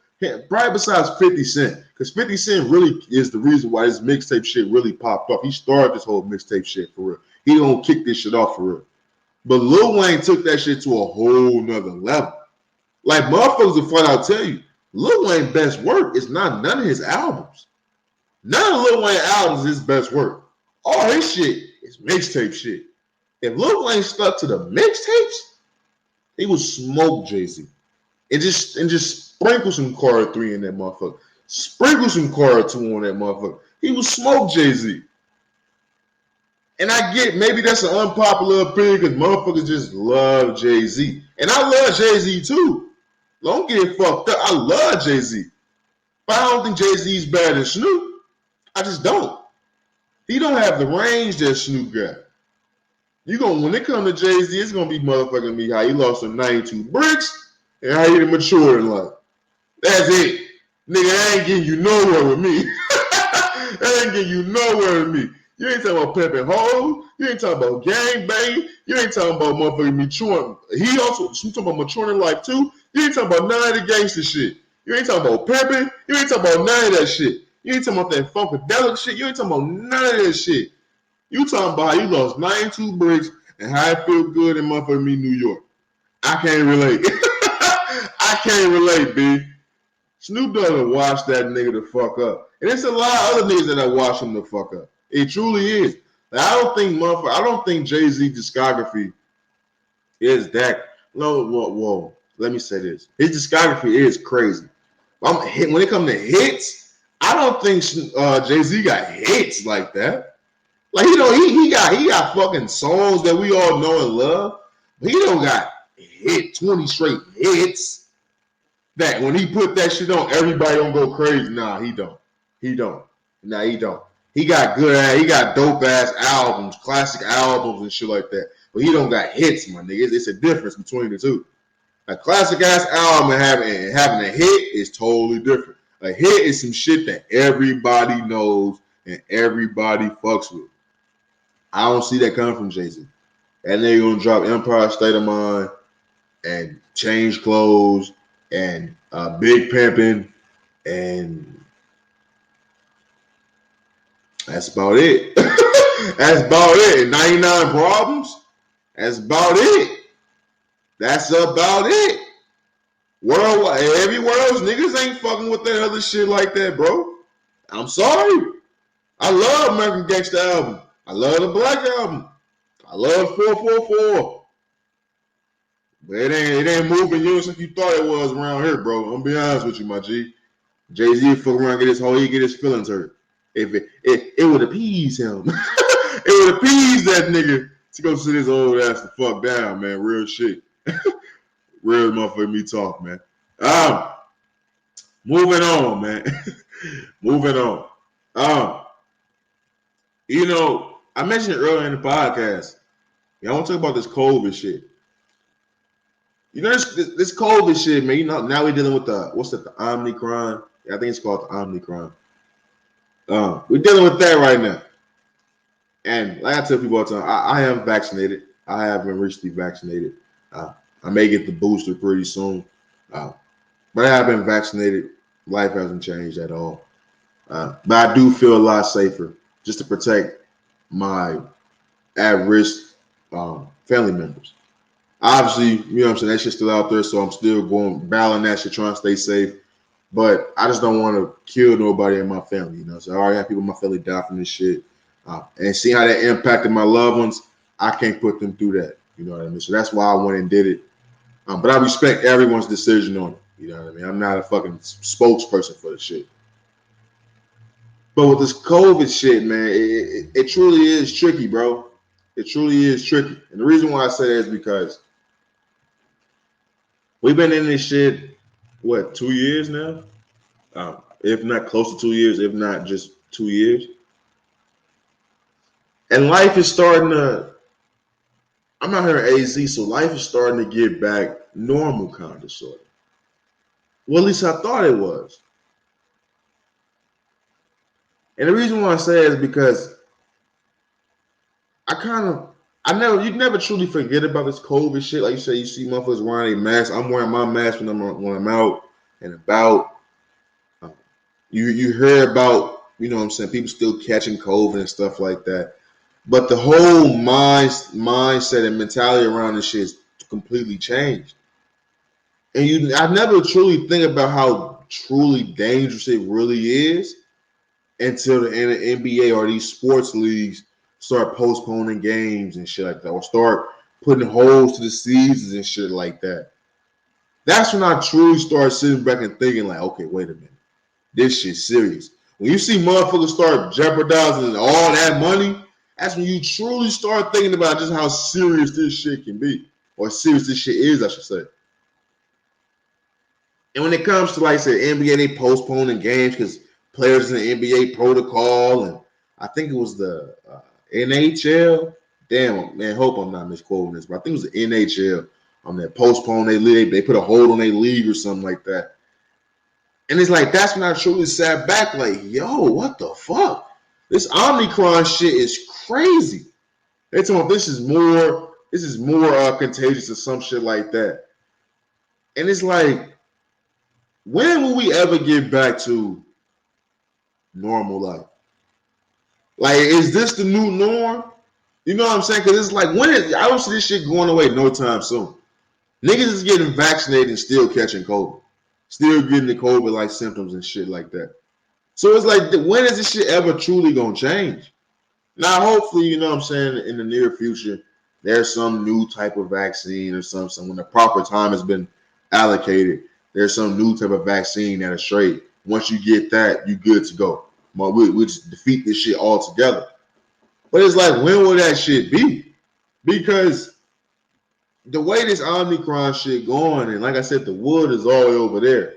Probably besides 50 Cent. Because 50 Cent really is the reason why this mixtape shit really popped off. He started this whole mixtape shit for real. He don't kick this shit off for real. But Lil Wayne took that shit to a whole nother level. Like motherfuckers will flat out tell you, Lil Wayne's best work is none of his albums. None of Lil Wayne's albums is his best work. All his shit is mixtape shit. If Lil Wayne stuck to the mixtapes, he would smoke Jay-Z. And just sprinkle some Carter 3 in that motherfucker. Sprinkle some Carter 2 on that motherfucker. He would smoke Jay-Z. And I get maybe that's an unpopular opinion because motherfuckers just love Jay-Z. And I love Jay-Z too. Don't get it fucked up. I love Jay-Z. But I don't think Jay-Z's better than Snoop. I just don't. He don't have the range that Snoop got. When it comes to Jay-Z, it's gonna be motherfucking me how he lost some 92 bricks and how he matured in life. That's it. Nigga, I ain't getting you nowhere with me. I ain't getting you nowhere with me. You ain't talking about pimping hoes. You ain't talking about gang banging. You ain't talking about motherfucking maturing. You talking about maturing in life too. You ain't talking about none of the gangster shit. You ain't talking about pimping. You ain't talking about none of that shit. You ain't talking about that funkadelic shit. You ain't talking about none of that shit. You talking about how you lost 92 bricks and how it feel good in motherfucking me, New York. I can't relate. I can't relate, B. Snoop doesn't wash that nigga the fuck up. And there's a lot of other niggas that I wash him the fuck up. It truly is. Like, I don't think Jay-Z discography is that. No, whoa. Let me say this. His discography is crazy. When it comes to hits, I don't think Jay-Z got hits like that. Like he got fucking songs that we all know and love, but he don't got 20 straight hits that when he put that shit on, everybody don't go crazy. Nah, he don't. Nah, he don't. He got dope ass albums, classic albums and shit like that. But he don't got hits, my nigga. It's a difference between the two. A classic ass album and having a hit is totally different. A hit is some shit that everybody knows and everybody fucks with. I don't see that coming from Jay-Z. And they're gonna drop Empire State of Mind and Change Clothes and Big Pimpin' and that's about it. That's about it. 99 Problems. That's about it. That's about it. Worldwide, everywhere else, niggas ain't fucking with that other shit like that, bro. I'm sorry. I love American Gangster album. I love the Black album. I love 444. But it ain't moving you like you thought it was around here, bro. I'm gonna be honest with you, my G. Jay-Z fuck around, he get his feelings hurt. If it would appease him. It would appease that nigga to go sit his old ass the fuck down, man. Real shit. Real motherfucker me talk, man. Moving on, man. Moving on. I mentioned it earlier in the podcast. I want to talk about this COVID shit. This COVID shit, man. Now we're dealing with the Omicron. I think it's called the Omicron. We're dealing with that right now. And like I tell people all the time, I am vaccinated. I have been recently vaccinated. I may get the booster pretty soon. But I have been vaccinated. Life hasn't changed at all. But I do feel a lot safer just to protect my at-risk family members. Obviously, you know what I'm saying, that shit's still out there, so I'm still battling that shit, trying to stay safe. But I just don't want to kill nobody in my family, So I already have people in my family die from this shit. And see how that impacted my loved ones, I can't put them through that. You know what I mean? So that's why I went and did it. But I respect everyone's decision on it. You know what I mean? I'm not a fucking spokesperson for the shit. But with this COVID shit, man, it truly is tricky, bro. It truly is tricky. And the reason why I say that is because we've been in this shit, 2 years now? If not close to 2 years, if not just 2 years. And life is starting to, I'm out here at AZ, so life is starting to get back normal, kind of, sort of. Well, at least I thought it was. And the reason why I say it is because you never truly forget about this COVID shit. Like you say, you see motherfuckers wearing a mask. I'm wearing my mask when I'm out and about. You hear about, you know what I'm saying, people still catching COVID and stuff like that. But the whole mindset and mentality around this shit is completely changed. And I never truly think about how truly dangerous it really is until the NBA or these sports leagues start postponing games and shit like that, or start putting holes to the seasons and shit like that. That's when I truly start sitting back and thinking like, okay, wait a minute. This shit's serious. When you see motherfuckers start jeopardizing all that money, that's when you truly start thinking about just how serious this shit can be, or serious this shit is, I should say. And when it comes to, like I said, NBA, they postponing games because players in the NBA protocol, and I think it was the NHL. Damn, man, hope I'm not misquoting this, but I think it was the NHL on that postpone their league. They put a hold on their league or something like that. And it's like, that's when I truly sat back like, yo, what the fuck? This Omicron shit is crazy. They told me this is more contagious or some shit like that. And it's like, when will we ever get back to normal life? Like, is this the new norm? You know what I'm saying? Because it's like, I don't see this shit going away no time soon. Niggas is getting vaccinated and still catching COVID. Still getting the COVID-like symptoms and shit like that. So it's like, when is this shit ever truly going to change? Now, hopefully, you know what I'm saying, in the near future, there's some new type of vaccine or something. When the proper time has been allocated, there's some new type of vaccine that is straight. Once you get that, you're good to go. We just defeat this shit altogether. But it's like, when will that shit be? Because the way this Omicron shit going, and like I said, the wood is all the way over there.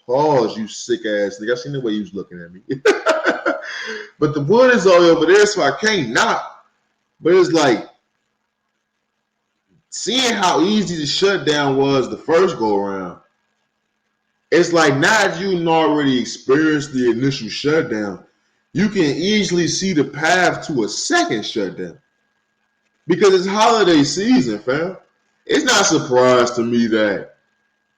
Pause, you sick ass nigga. I seen the way you was looking at me. But the wood is all the way over there, so I can't not. But it's like, seeing how easy the shutdown was the first go around, it's like, now that you already experienced the initial shutdown, you can easily see the path to a second shutdown. Because it's holiday season, fam. It's not a surprise to me that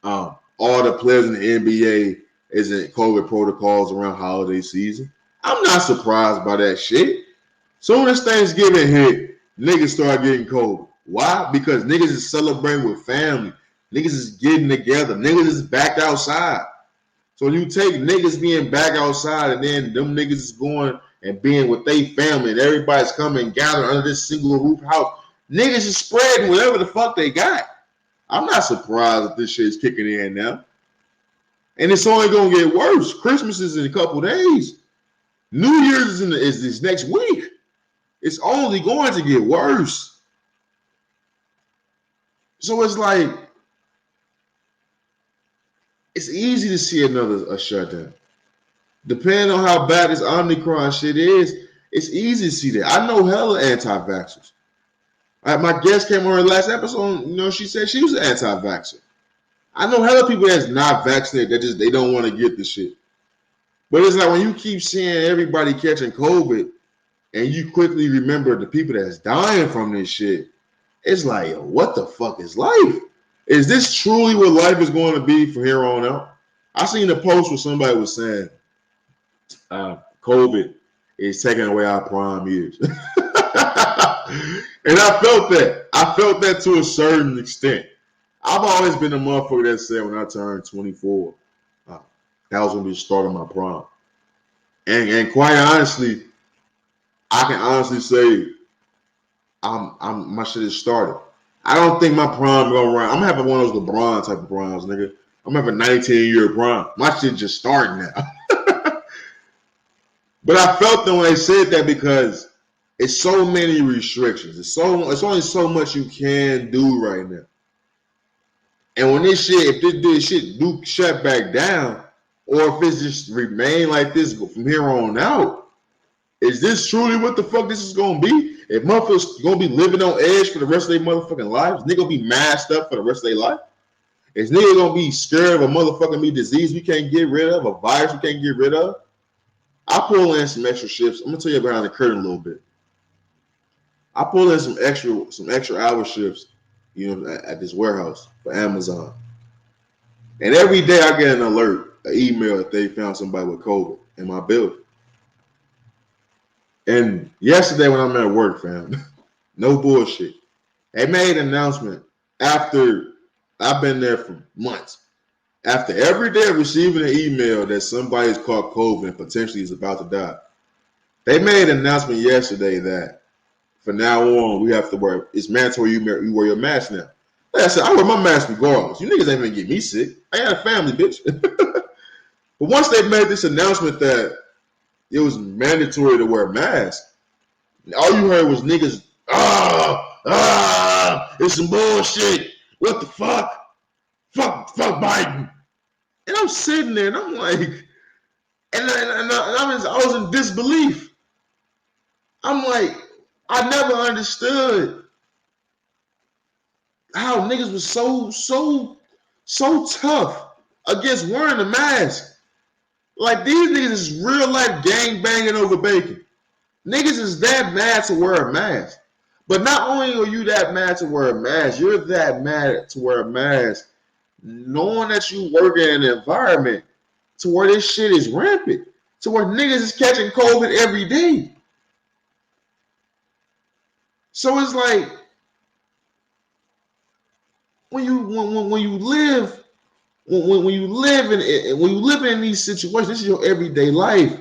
all the players in the NBA is in COVID protocols around holiday season. I'm not surprised by that shit. Soon as Thanksgiving hit, niggas start getting COVID. Why? Because niggas is celebrating with family. Niggas is getting together. Niggas is back outside. So when you take niggas being back outside and then them niggas is going and being with their family and everybody's coming and gathering under this single roof house, niggas is spreading whatever the fuck they got. I'm not surprised that this shit is kicking in now. And it's only gonna get worse. Christmas is in a couple days. New Year's is this next week. It's only going to get worse. So it's like, it's easy to see a shutdown. Depending on how bad this Omicron shit is, it's easy to see that. I know hella anti-vaxxers. My guest came on her last episode, she said she was an anti-vaxxer. I know hella people that's not vaccinated, they don't want to get the shit. But it's like when you keep seeing everybody catching COVID and you quickly remember the people that's dying from this shit, it's like, what the fuck is life? Is this truly what life is going to be from here on out? I seen a post where somebody was saying, COVID is taking away our prime years. And I felt that. I felt that to a certain extent. I've always been a motherfucker that said when I turned 24, that was going to be the start of my prime. And quite honestly, I can honestly say my shit is started. I don't think my prime going to run. I'm having one of those LeBron type of primes, nigga. I'm having a 19-year prime. My shit just starting now. But I felt them when they said that because it's so many restrictions. It's only so much you can do right now. And when if this shit do shut back down, or if it's just remain like this from here on out, is this truly what the fuck this is gonna be? If motherfuckers gonna be living on edge for the rest of their motherfucking lives, nigga gonna be masked up for the rest of their life? Is nigga gonna be scared of a motherfucking disease we can't get rid of, a virus we can't get rid of? I pull in some extra shifts. I'm gonna tell you behind the curtain a little bit. I pull in some extra hour shifts, at this warehouse for Amazon. And every day I get an alert, an email that they found somebody with COVID in my building. And yesterday when I'm at work, fam, no bullshit, they made an announcement after I've been there for months. After every day receiving an email that somebody's caught COVID and potentially is about to die, they made an announcement yesterday that from now on we have to wear, it's mandatory you wear your mask now. Like I said, I wear my mask regardless. You niggas ain't gonna get me sick. I got a family, bitch. But once they made this announcement that it was mandatory to wear a mask, all you heard was niggas, it's some bullshit. What the fuck? Fuck Biden. And I'm sitting there and I'm like, I was in disbelief. I'm like, I never understood how niggas was so tough against wearing a mask. Like these niggas is real life gang banging over bacon. Niggas is that mad to wear a mask. But not only are you that mad to wear a mask, you're that mad to wear a mask knowing that you work in an environment to where this shit is rampant, to where niggas is catching COVID every day. So it's like when you live in these situations, this is your everyday life.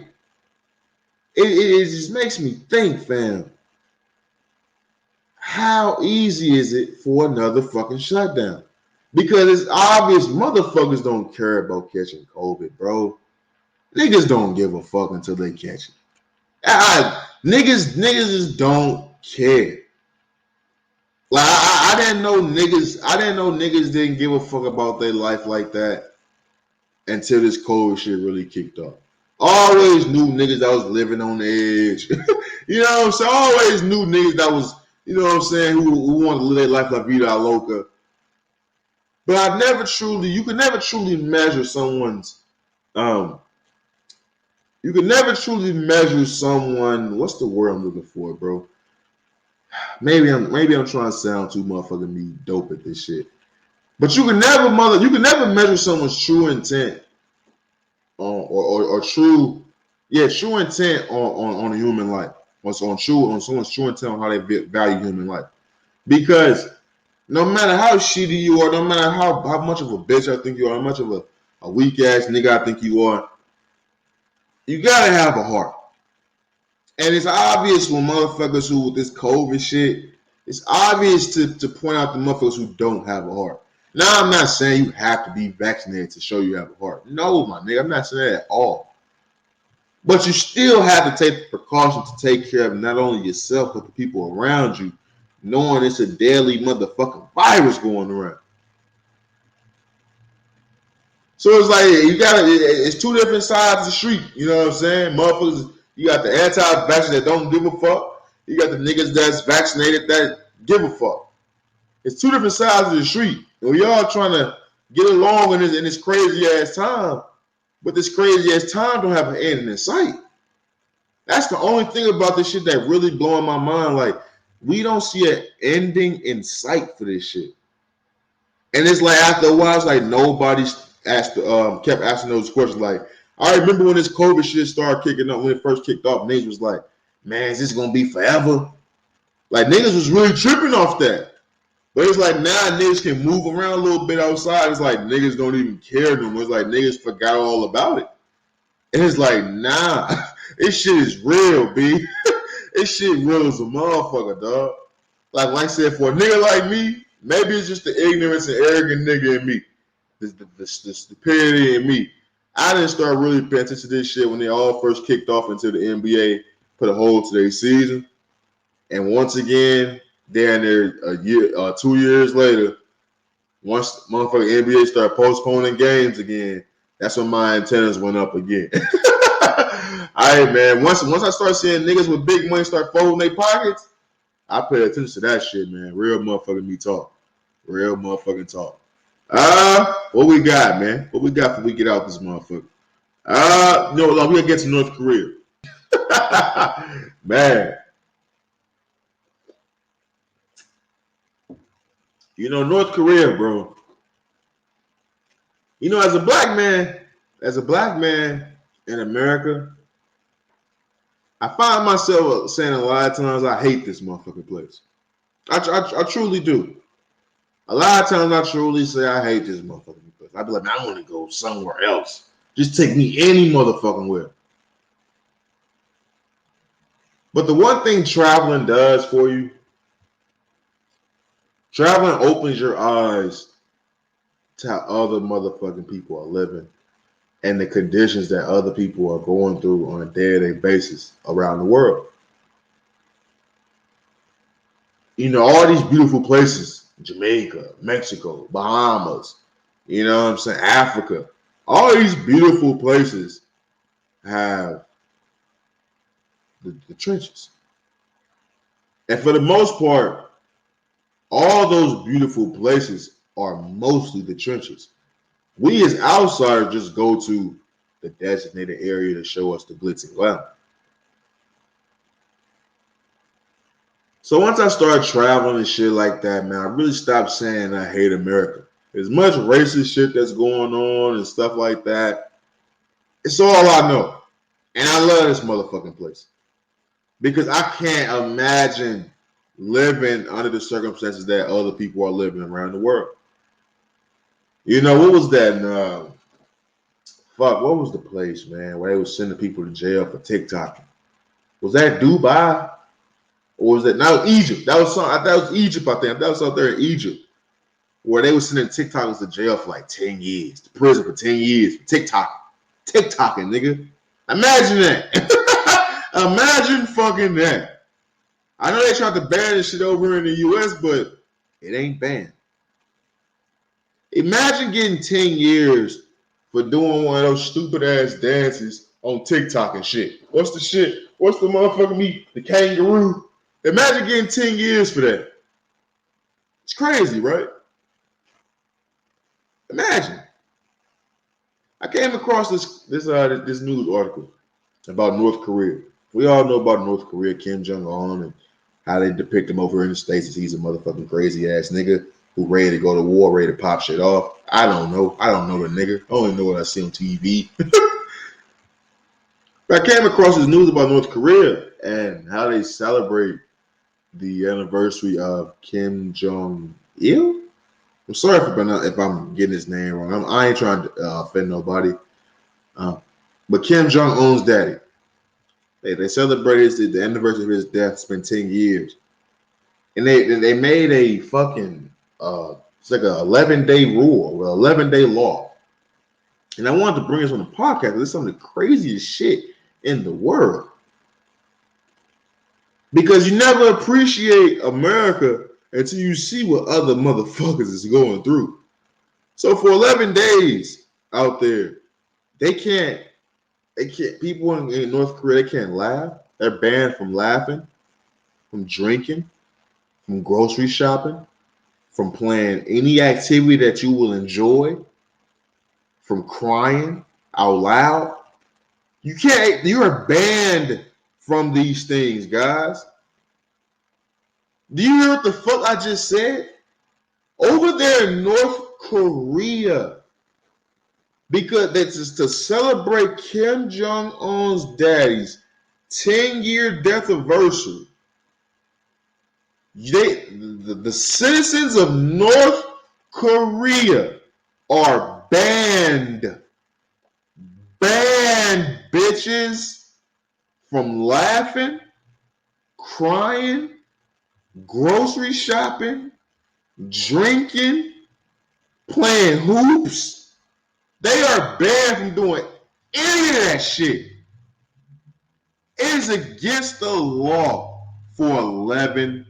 It just makes me think, fam. How easy is it for another fucking shutdown? Because it's obvious motherfuckers don't care about catching COVID, bro. Niggas don't give a fuck until they catch it. Niggas just don't care. Like I didn't know niggas didn't give a fuck about their life like that until this COVID shit really kicked off. Always knew niggas that was living on the edge. You know what I'm saying? Always knew niggas that was, you know what I'm saying, who wanted to live their life like vida loca. But you could never truly measure someone's, you could never truly measure someone, what's the word I'm looking for, bro? Maybe I'm trying to sound too motherfucking me dope at this shit. But you can never measure someone's true intent or true intent on a human life. On someone's true intent on how they value human life. Because No matter how shitty you are, no matter how much of a bitch I think you are, how much of a weak ass nigga I think you are, you gotta have a heart. And it's obvious when motherfuckers who with this COVID shit, it's obvious to point out the motherfuckers who don't have a heart. Now, I'm not saying you have to be vaccinated to show you have a heart. No, my nigga, I'm not saying that at all. But you still have to take the precautions to take care of not only yourself, but the people around you, knowing it's a deadly motherfucking virus going around. So it's like it's two different sides of the street. You know what I'm saying? Motherfuckers, you got the anti-vaxxers that don't give a fuck. You got the niggas that's vaccinated that give a fuck. It's two different sides of the street. And we all trying to get along in this crazy ass time, but this crazy ass time don't have an end in sight. That's the only thing about this shit that really blowing my mind. Like, we don't see an ending in sight for this shit. And it's like after a while, it's like nobody's kept asking those questions. Like, I remember when this COVID shit started kicking up, when it first kicked off, niggas was like, man, is this gonna be forever? Like, niggas was really tripping off that. But it's like now niggas can move around a little bit outside. It's like niggas don't even care no more. It's like niggas forgot all about it. And it's like, nah, this shit is real, B. This shit real as a motherfucker, dog. Like I said, for a nigga like me, maybe it's just the ignorance and arrogant nigga in me. The stupidity in me. I didn't start really paying attention to this shit when they all first kicked off until the NBA put a hold to their season. And once again, down there 2 years later, once motherfucking NBA started postponing games again, that's when my antennas went up again. Alright, man. Once I start seeing niggas with big money start folding their pockets, I pay attention to that shit, man. Real motherfucking me talk. Real motherfucking talk. What we got, man? What we got before we get out this motherfucker? We gotta get to North Korea. Man. You know, North Korea, bro. You know, as a black man in America, I find myself saying a lot of times I hate this motherfucking place. I truly do. A lot of times I truly say I hate this motherfucking place. I be like, man, I want to go somewhere else. Just take me any motherfucking where. But the one thing traveling does for you, traveling opens your eyes to how other motherfucking people are living and the conditions that other people are going through on a day-to-day basis around the world. You know, all these beautiful places, Jamaica, Mexico, Bahamas, you know what I'm saying, Africa, all these beautiful places have the trenches. And for the most part, all those beautiful places are mostly the trenches. We as outsiders just go to the designated area to show us the glitz and glam. So once I started traveling and shit like that, man, I really stopped saying I hate America. As much racist shit that's going on and stuff like that, it's all I know. And I love this motherfucking place. Because I can't imagine living under the circumstances that other people are living around the world. You know, what was that? What was the place, man, where they was sending people to jail for TikTok? Was that Dubai? Or was that no Egypt? That was Egypt, I think. That was out there in Egypt, where they were sending TikTokers to jail for like 10 years, to prison for 10 years for TikToking, nigga. Imagine that. Imagine fucking that. I know they tried to ban this shit over in the US, but it ain't banned. Imagine getting 10 years for doing one of those stupid ass dances on TikTok and shit. What's the shit? What's the motherfucking meat? The kangaroo? Imagine getting 10 years for that. It's crazy, right? Imagine. I came across this news article about North Korea. We all know about North Korea, Kim Jong-un, and how they depict him over in the States as he's a motherfucking crazy ass nigga who ready to go to war, ready to pop shit off. I don't know. I don't know the nigga. I only know what I see on TV. But I came across this news about North Korea and how they celebrate the anniversary of Kim Jong Ill? I'm sorry if I'm getting his name wrong. I ain't trying to offend nobody. But Kim Jong-un's daddy, they celebrated the anniversary of his death. It's been 10 years. And they made a fucking, it's like a 11-day rule, or 11-day law. And I wanted to bring this on the podcast. This is some of the craziest shit in the world. Because you never appreciate America until you see what other motherfuckers is going through. So for 11 days out there, they can't, people in North Korea, they can't laugh. They're banned from laughing, from drinking, from grocery shopping, from playing any activity that you will enjoy, from crying out loud. You are banned from these things, guys. Do you hear what the fuck I just said? Over there in North Korea, because that's just to celebrate Kim Jong-un's daddy's 10-year death anniversary, the citizens of North Korea are banned, bitches, from laughing, crying, grocery shopping, drinking, playing hoops. They are banned from doing any of that shit. It is against the law for 11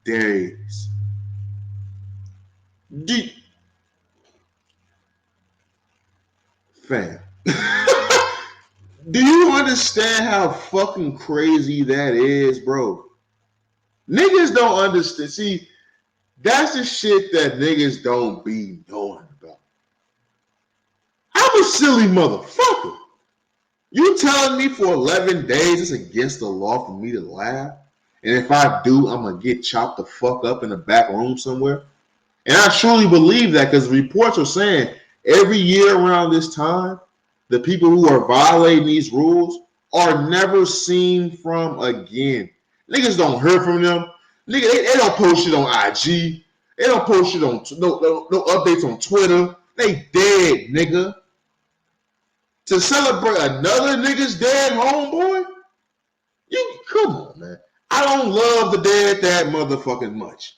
days. Fam. Do you understand how fucking crazy that is, bro? Niggas don't understand. See, that's the shit that niggas don't be knowing about. I'm a silly motherfucker. You telling me for 11 days it's against the law for me to laugh? And if I do, I'm going to get chopped the fuck up in the back room somewhere? And I truly believe that because reports are saying every year around this time, the people who are violating these rules are never seen from again. Niggas don't hear from them. Nigga, they don't post shit on IG. They don't post shit on no updates on Twitter. They dead, nigga. To celebrate another nigga's dead homeboy? You come on, man. I don't love the dead that motherfucking much.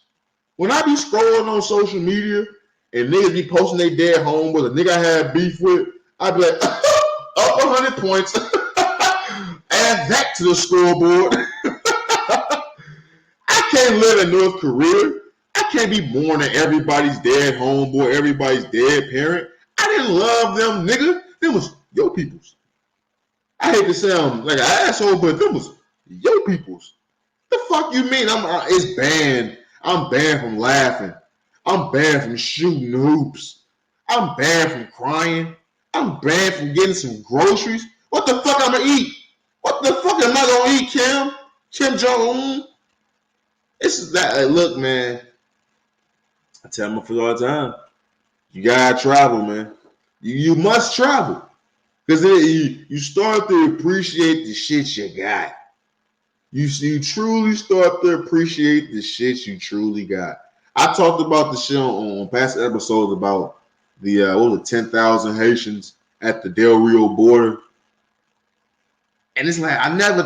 When I be scrolling on social media and niggas be posting their dead homeboys, a nigga I had beef with, I be like, up 100 points. Add that to the scoreboard. I can't live in North Korea. I can't be mourning everybody's dead homeboy, everybody's dead parent. I didn't love them, nigga. Them was your peoples. I hate to sound like an asshole, but them was your peoples. The fuck you mean? It's banned. I'm banned from laughing. I'm banned from shooting hoops. I'm banned from crying. I'm banned from getting some groceries. What the fuck I'm gonna eat? What the fuck am I gonna eat, Kim? Kim Jong-un? This is that. Look, man. I tell my friends all the time. You gotta travel, man. You must travel. Because you start to appreciate the shit you got. You truly start to appreciate the shit you truly got. I talked about the shit on past episodes about the 10,000 Haitians at the Del Rio border. And it's like I never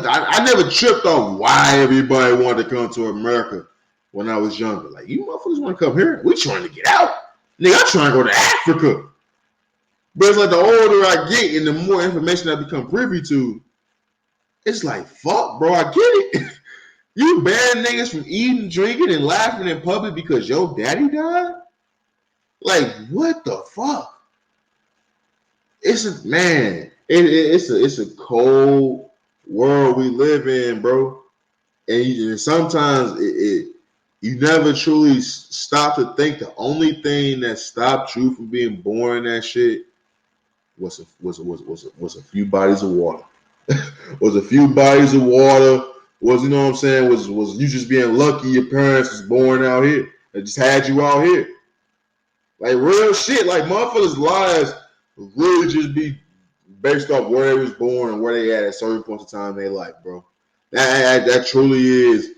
tripped on why everybody wanted to come to America when I was younger. Like, you motherfuckers want to come here? We trying to get out. Nigga, I'm trying to go to Africa. But it's like the older I get and the more information I become privy to, it's like, fuck, bro, I get it. You ban niggas from eating, drinking, and laughing in public because your daddy died? Like, what the fuck? It's a cold world we live in, bro. And sometimes you never truly stop to think the only thing that stopped you from being born in that shit was a few bodies of water. Was a few bodies of water. Was, you know what I'm saying? Was you just being lucky your parents was born out here? They just had you out here. Like real shit. Like motherfuckers' lives really just be based off where they was born and where they at certain points of time in their life, bro. That truly is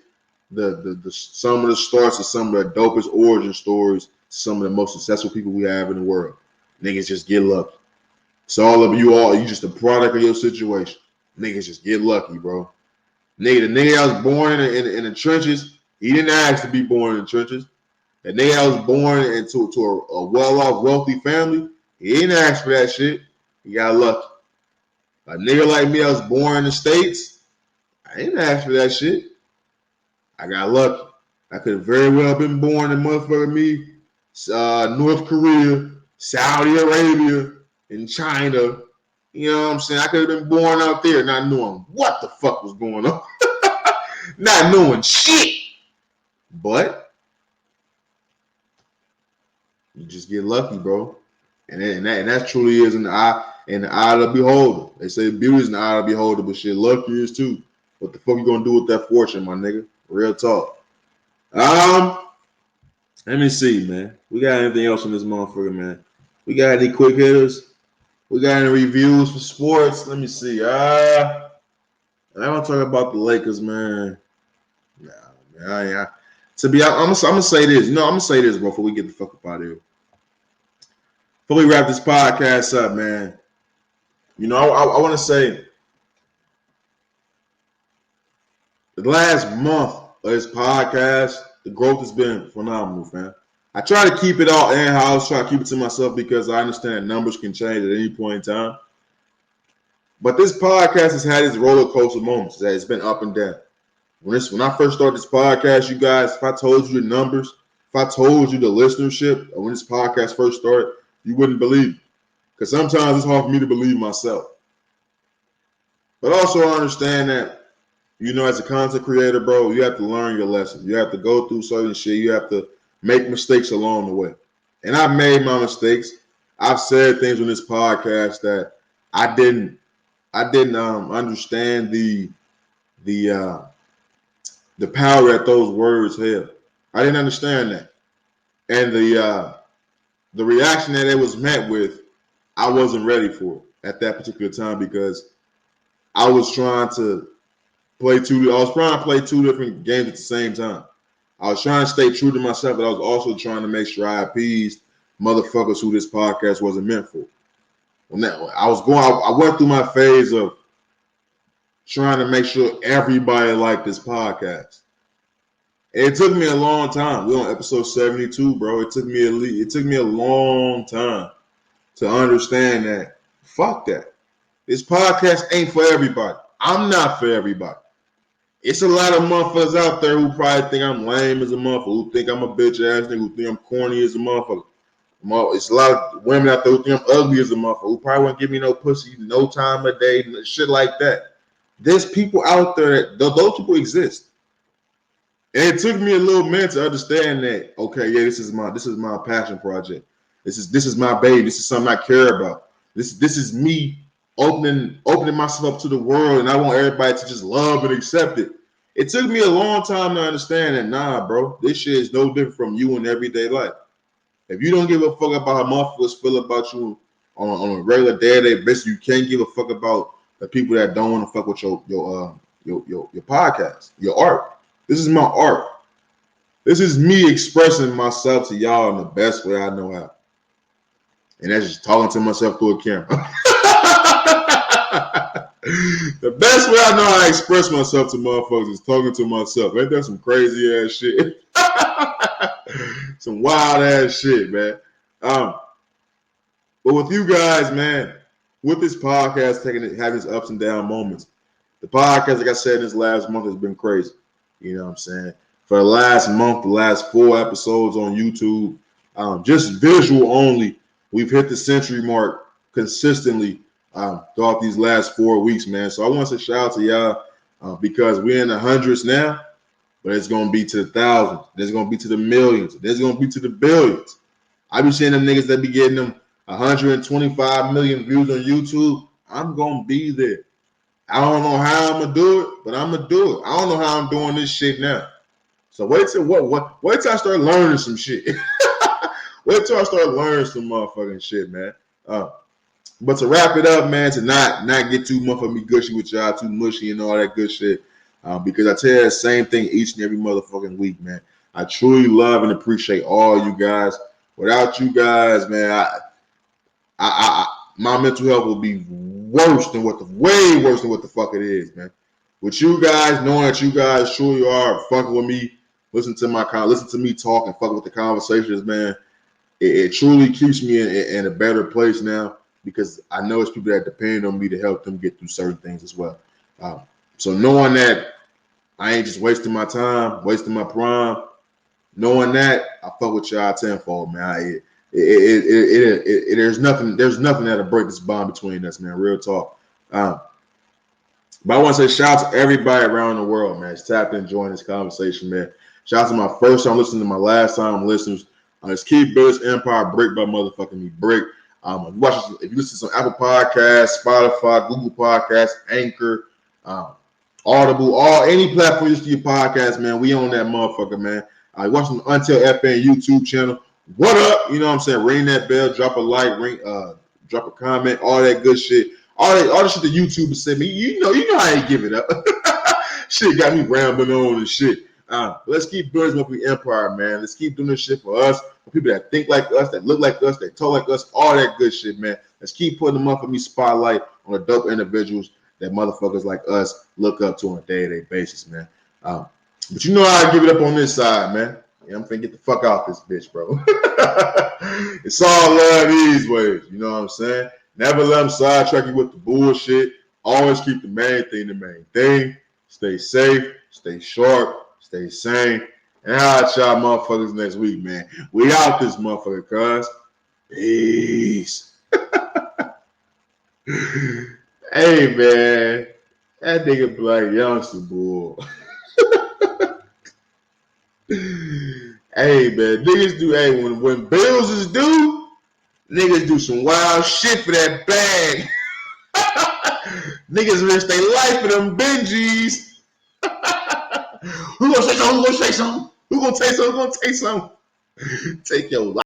some of the starts of some of the dopest origin stories, some of the most successful people we have in the world. Niggas just get lucky. So you just a product of your situation. Niggas just get lucky, bro. The nigga that was born in the trenches, he didn't ask to be born in the trenches. The nigga that was born into a well-off, wealthy family, he didn't ask for that shit. He got lucky. A nigga like me, I was born in the States, I didn't ask for that shit. I got lucky. I could have very well been born in motherfucking me, North Korea, Saudi Arabia, and China. You know what I'm saying? I could have been born out there not knowing what the fuck was going on. Not knowing shit. But you just get lucky, bro. And that truly is in the eye of the beholder. They say beauty is in the eye of the beholder, but shit, luck is too. What the fuck you gonna do with that fortune, my nigga? Real talk. Let me see, man. We got anything else on this motherfucker, man? We got any quick hitters? We got any reviews for sports? Let me see. I want to talk about the Lakers, man. Nah, man. To be honest, I'm gonna say this. No, I'm gonna say this, bro, before we get the fuck up out of here. Before we wrap this podcast up, man. You know, I want to say the last month of this podcast, the growth has been phenomenal, man. I try to keep it all in-house, try to keep it to myself because I understand numbers can change at any point in time. But this podcast has had its roller coaster moments. That it's been up and down. When I first started this podcast, you guys, if I told you the numbers, if I told you the listenership of when this podcast first started, you wouldn't believe it. Because sometimes it's hard for me to believe myself. But also I understand that, you know, as a content creator, bro, you have to learn your lessons. You have to go through certain shit. You have to make mistakes along the way. And I've made my mistakes. I've said things on this podcast that I didn't understand the power that those words held. I didn't understand that. And the reaction that it was met with, I wasn't ready for it at that particular time because I was trying to play two different games at the same time. I was trying to stay true to myself, but I was also trying to make sure I appeased motherfuckers who this podcast wasn't meant for. I went through my phase of trying to make sure everybody liked this podcast. And it took me a long time. We're on episode 72, bro. It took me a long time to understand that. Fuck that. This podcast ain't for everybody. I'm not for everybody. It's a lot of motherfuckers out there who probably think I'm lame as a motherfucker, who think I'm a bitch ass nigga, who think I'm corny as a motherfucker. It's a lot of women out there who think I'm ugly as a motherfucker, who probably won't give me no pussy, no time of day, shit like that. There's people out there those people exist. And it took me a little minute to understand that, okay, yeah, this is my passion project. This is my baby. This is something I care about. This is me opening myself up to the world, and I want everybody to just love and accept it. It took me a long time to understand that, nah, bro, this shit is no different from you in everyday life. If you don't give a fuck about how motherfuckers feel about you on a regular day-to-day basis, you can't give a fuck about the people that don't want to fuck with your podcast, your art. This is my art. This is me expressing myself to y'all in the best way I know how. And that's just talking to myself through a camera. The best way I know how to express myself to motherfuckers is talking to myself. Ain't that some crazy ass shit? Some wild ass shit, man. But with you guys, man, with this podcast having its ups and down moments, the podcast, like I said, this last month has been crazy. You know what I'm saying? For the last month, the last 4 episodes on YouTube, just visual only, we've hit the century mark consistently throughout these last 4 weeks, man. So I want to say shout out to y'all because we're in the hundreds now, but it's going to be to the thousands. There's going to be to the millions. There's going to be to the billions. I be seeing them niggas that be getting them 125 million views on YouTube. I'm going to be there. I don't know how I'm going to do it, but I'm going to do it. I don't know how I'm doing this shit now. So wait till I start learning some shit. Wait till I start learning some motherfucking shit, man. But to wrap it up, man, to not get too motherfucking gushy with y'all, too mushy and all that good shit. because I tell you the same thing each and every motherfucking week, man. I truly love and appreciate all you guys. Without you guys, man, my mental health will be way worse than what the fuck it is, man. With you guys, knowing that you guys truly are fucking with me, listen to me talk and fuck with the conversations, man. It truly keeps me in a better place now because I know it's people that depend on me to help them get through certain things as well. So knowing that I ain't just wasting my time, wasting my prime, knowing that I fuck with y'all tenfold, man. There's nothing that'll break this bond between us, man. Real talk. But I want to say shout out to everybody around the world, man. It's tapped in enjoying this conversation, man. Shout out to my first time listening to my last time listeners. Let's keep building Empire brick by motherfucking me brick. If you listen to some Apple Podcasts, Spotify, Google Podcasts, Anchor, Audible, any platform you listen to your podcast, man, we on that motherfucker, man. Watching the Until FN YouTube channel. What up? You know what I'm saying? Ring that bell, drop a like, drop a comment, all that good shit. All the shit the YouTubers send me. You know I ain't give it up. Shit got me rambling on and shit. Let's keep building up the empire, man. Let's keep doing this shit for us, for people that think like us, that look like us, that talk like us, all that good shit, man. Let's keep putting them up for me spotlight on the dope individuals that motherfuckers like us look up to on a day-to-day basis, man. But you know how I give it up on this side, man. Yeah, I'm finna get the fuck out this bitch, bro. It's all love these ways, you know what I'm saying? Never let them sidetrack you with the bullshit. Always keep the main thing. Stay safe, stay sharp, stay sane. And I'll y'all motherfuckers next week, man. We out this motherfucker, cuz. Peace. Hey, man. That nigga Black Youngster, boy. Hey, man. Niggas do, when bills is due, niggas do some wild shit for that bag. Niggas risk their life for them Benjis. Who gonna say something? Who gonna say something? Take your life.